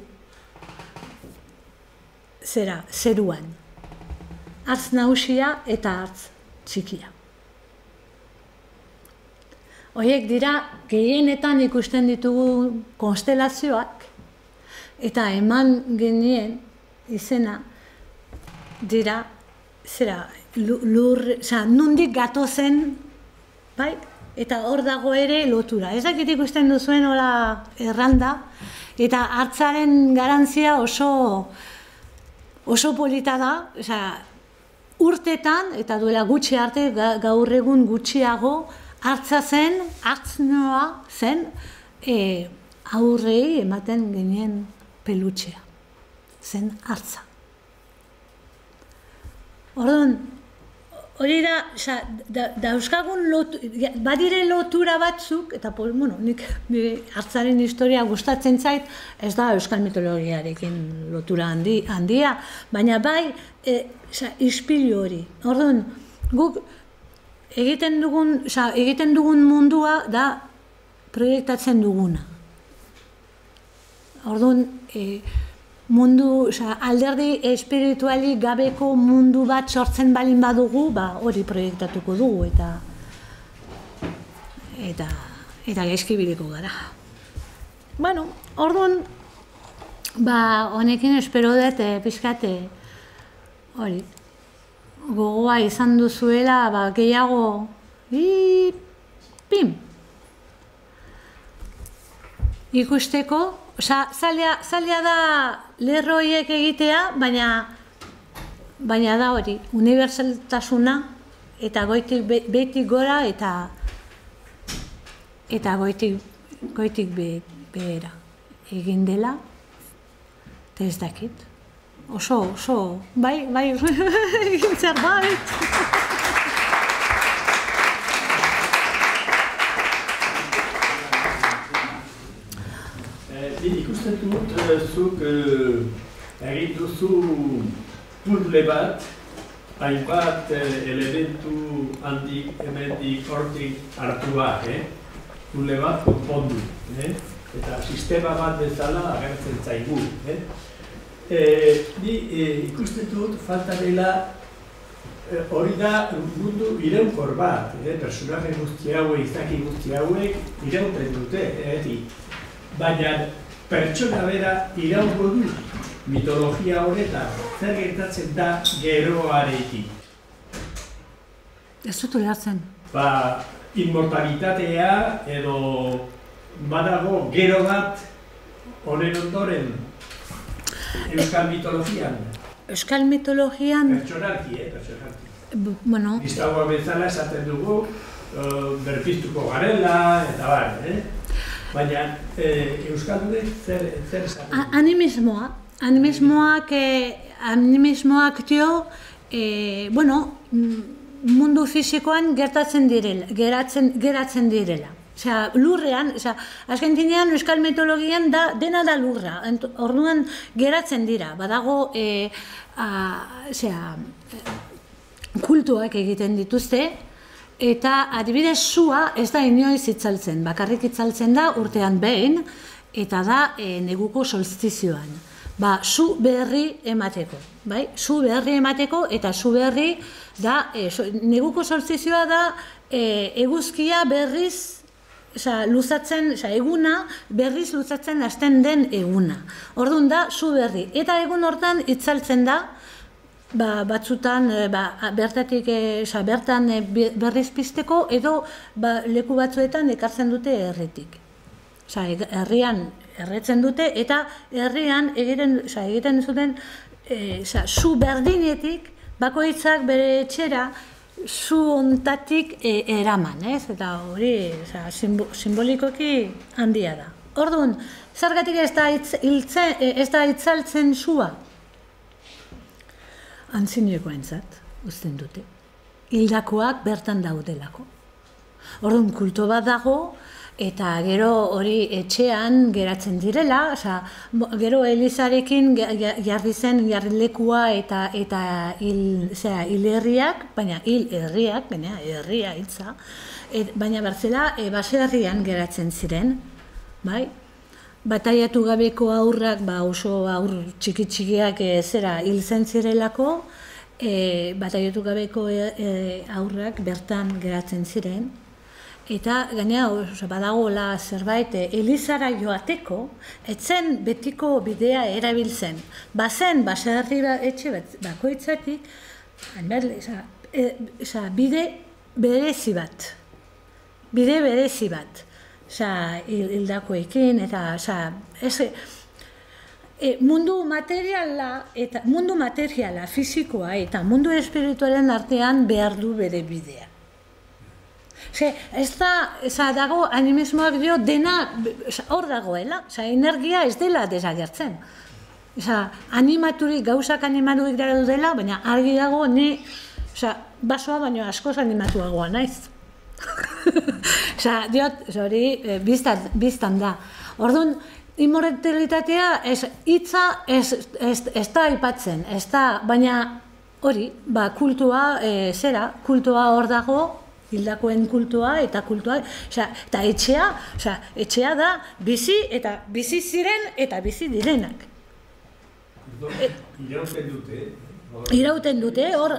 zeruan. Hartz nagusia eta hartz txikia. Horiek dira, gehienetan ikusten ditugu konstelazioak, eta eman genien izena dira, nondik gatozen, bai? Eta hor dago ere lotura. Ez dakit ikusten duzuen hola erranda, eta hartzaren garantzia oso polita da, urtetan, eta duela gutxi arte, gaur egun gutxiago, hartznua zen, aurrei ematen genien pelutxea. Zen hartza. Orduan, hori da, dauzkagun badire lotura batzuk, eta nik hartzaren historia gustatzen zait, ez da euskal mitologiarekin lotura handia, baina bai, ispilu hori. Orduan, guk egiten dugun mundua da proiektatzen duguna. Orduan, mundu, alderdi espirituali gabeko mundu bat sortzen balin badugu, hori proiektatuko dugu, eta gaizki biliko gara. Orduan, honekin espero dut pixkate, hori, gogoa izan duzuela, gehiago, pim, ikusteko, zaila da lerroiek egitea, baina da hori, unibertsaltasuna, eta goitik behetik gora, eta goitik behera egin dela, eta ez dakit. Oso, bai, egin zerbait.
Ikusten dut, zuk egin duzu puzzle bat, hainbat elementu handik, hemendik, hortik hartuak, puzzle bat konpondu, eta sistema bat bezala agertzen zaigu. Ni ikusten dut falta dela hori da mundu iraunkor bat, personaje guzti hauek, izaki guzti hauek irauten dute, baina pertsona bera iraungo du mitologia honetan, zer gertatzen da geroarekin.
Ez dut ulertzen.
Inmortalitatea edo badago gero bat honen ondoren euskal mitologian.
Euskal mitologian...
Pertsonalki. Biztagoa bezala esaten dugu, berpiztuko garela, eta bar, baina euskaldunek zer esaten?
Animismoa, animismoak dio, bueno, mundu fisikoan geratzen direla. Osea, lurrean, azken finean euskal mitologian dena da lurra, orduan geratzen dira, badago kultuak egiten dituzte, eta adibidez sua ez da inoiz itzaltzen, bakarrik itzaltzen da urtean behin, eta da neguko solstizioan. Su berri emateko, bai? Su berri emateko, eta su berri da, neguko solstizioa da eguzkia berriz, luzatzen, eguna berriz luzatzen hasten den eguna. Orduan da, su berri. Eta egun hortan itzaltzen da, batzutan, bertan berriz pizteko, edo leku batzuetan ekartzen dute herritik. Herrian erretzen dute, eta herrian egiten zuten su berdinetik, bakoitzak bere etxera, zu ontatik eraman, eta hori simbolikoki handia da. Orduan, zergatik ez da itzaltzen sua? Antzinekoentzat, uzten dute. Hildakoak bertan daudelako. Orduan, kulto bat dago, eta gero hori etxean geratzen direla, gero Elizarekin jarri zen jarrilekua eta hil herriak, baina herria hitza, baina bertzela baserrian geratzen ziren, bai? Bataiatu gabeko aurrak, oso aur txiki-txikiak hil zen zirelako, bataiatu gabeko aurrak bertan geratzen ziren, eta gainera badagoela zerbait Elizara joateko, etzen betiko bidea erabiltzen. Bazen baserri etxe bakoitzatik, bide berezi bat. Bide berezi bat. Hildakoekin, eta mundu materiala, fisikoa eta mundu espiritualen artean behar du bere bidea. Ez dago animismoak dio dena hor dagoela, energia ez dela desagertzen. Animaturik, gauzak animaturik dara dela, baina argi dago ni basoa baino askoz animatuagoa naiz. Hori biztan da. Orduan, immortalitatea hitza ez da aipatzen, baina hori, kultua hor dago, hildakoen kultua eta eta etxea da bizi eta bizi ziren eta bizi direnak. Irauten dute, hor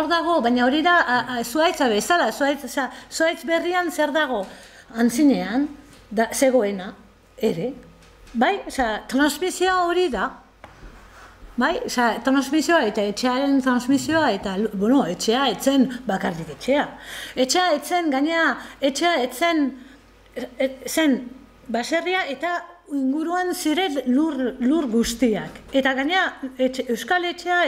dago, baina hori da zuhaitza bezala, zuhaitz berrian zer dago antzinean, zegoena, ere, bai, transmisioa hori da, bai, transmisioa eta etxearen transmisioa eta, etxea etzen bakarrik etxea. Etxea etzen, gainera, zen baserria eta inguruan ziren lur guztiak. Eta gainera, euskal etxea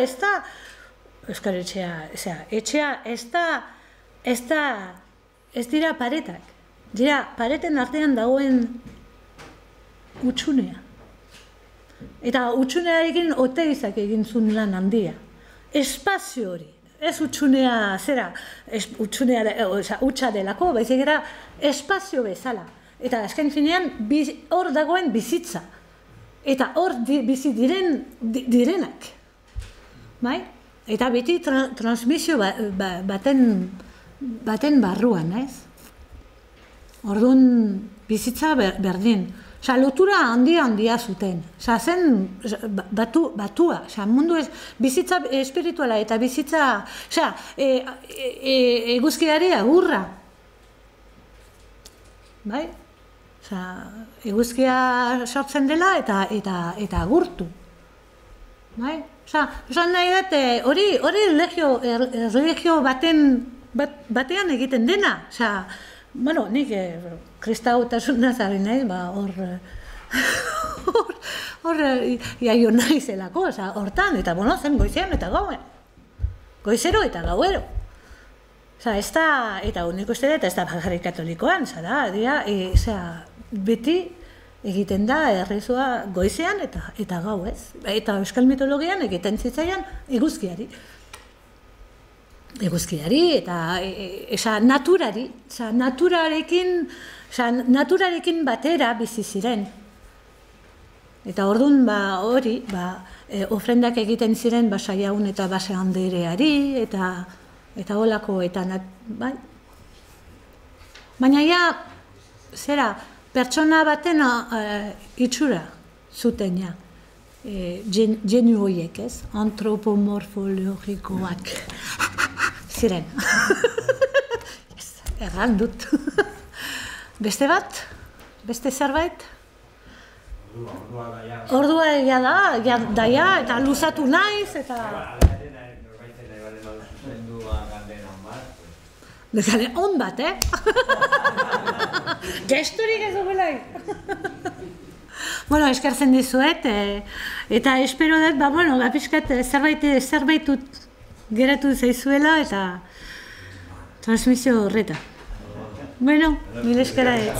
ez dira paretak. Dira, pareten artean dagoen utxunea. Eta utxunearekin oteizak egin zuen lan handia. Espazio hori. Ez utxunea zera, utxa delako, baizik era espazio bezala. Eta azken finean hor dagoen bizitza. Eta hor bizi direnak. Bai? Eta beti transmisio baten barruan, ez? Orduan bizitza berdin. Lotura handia zuten. Zen batua. Mundu bizitza espirituala eta bizitza eguzkiari agurra. Bai? Eguzkia sortzen dela eta agurtu. Bai? Esan nahi dut, hori erlijio batean egiten dena. Nik kristautasunaz ari nahi, hor jaio nahi zelako, hortan, eta zen goizean eta gauen. Goizero eta gauero. Eta uniko ez dut, ez da bakarrik katolikoan, beti egiten da errezua goizean eta gau, ez? Eta euskal mitologian egiten zitzaian eguzkiari. Eguzkiari eta naturarekin batera bizi ziren. Eta orduan hori, ofrendak egiten ziren Saiaun eta Base Andereari eta holako eta bai. Baina ja pertsona baten itxura zuten ja. Genu horiek, ez? Antropomorfologikoak. Ziren. Erran dut. Beste bat? Beste zerbait? Ordua daia, eta luzatu naiz, eta... Galdera on bat, Gesturik ez dugulai. Bueno, eskertzen dizuet, eta espero dut, pixkat zerbaitut geratu zaizuela, eta transmisio horreta. Bueno, mil eskera ez.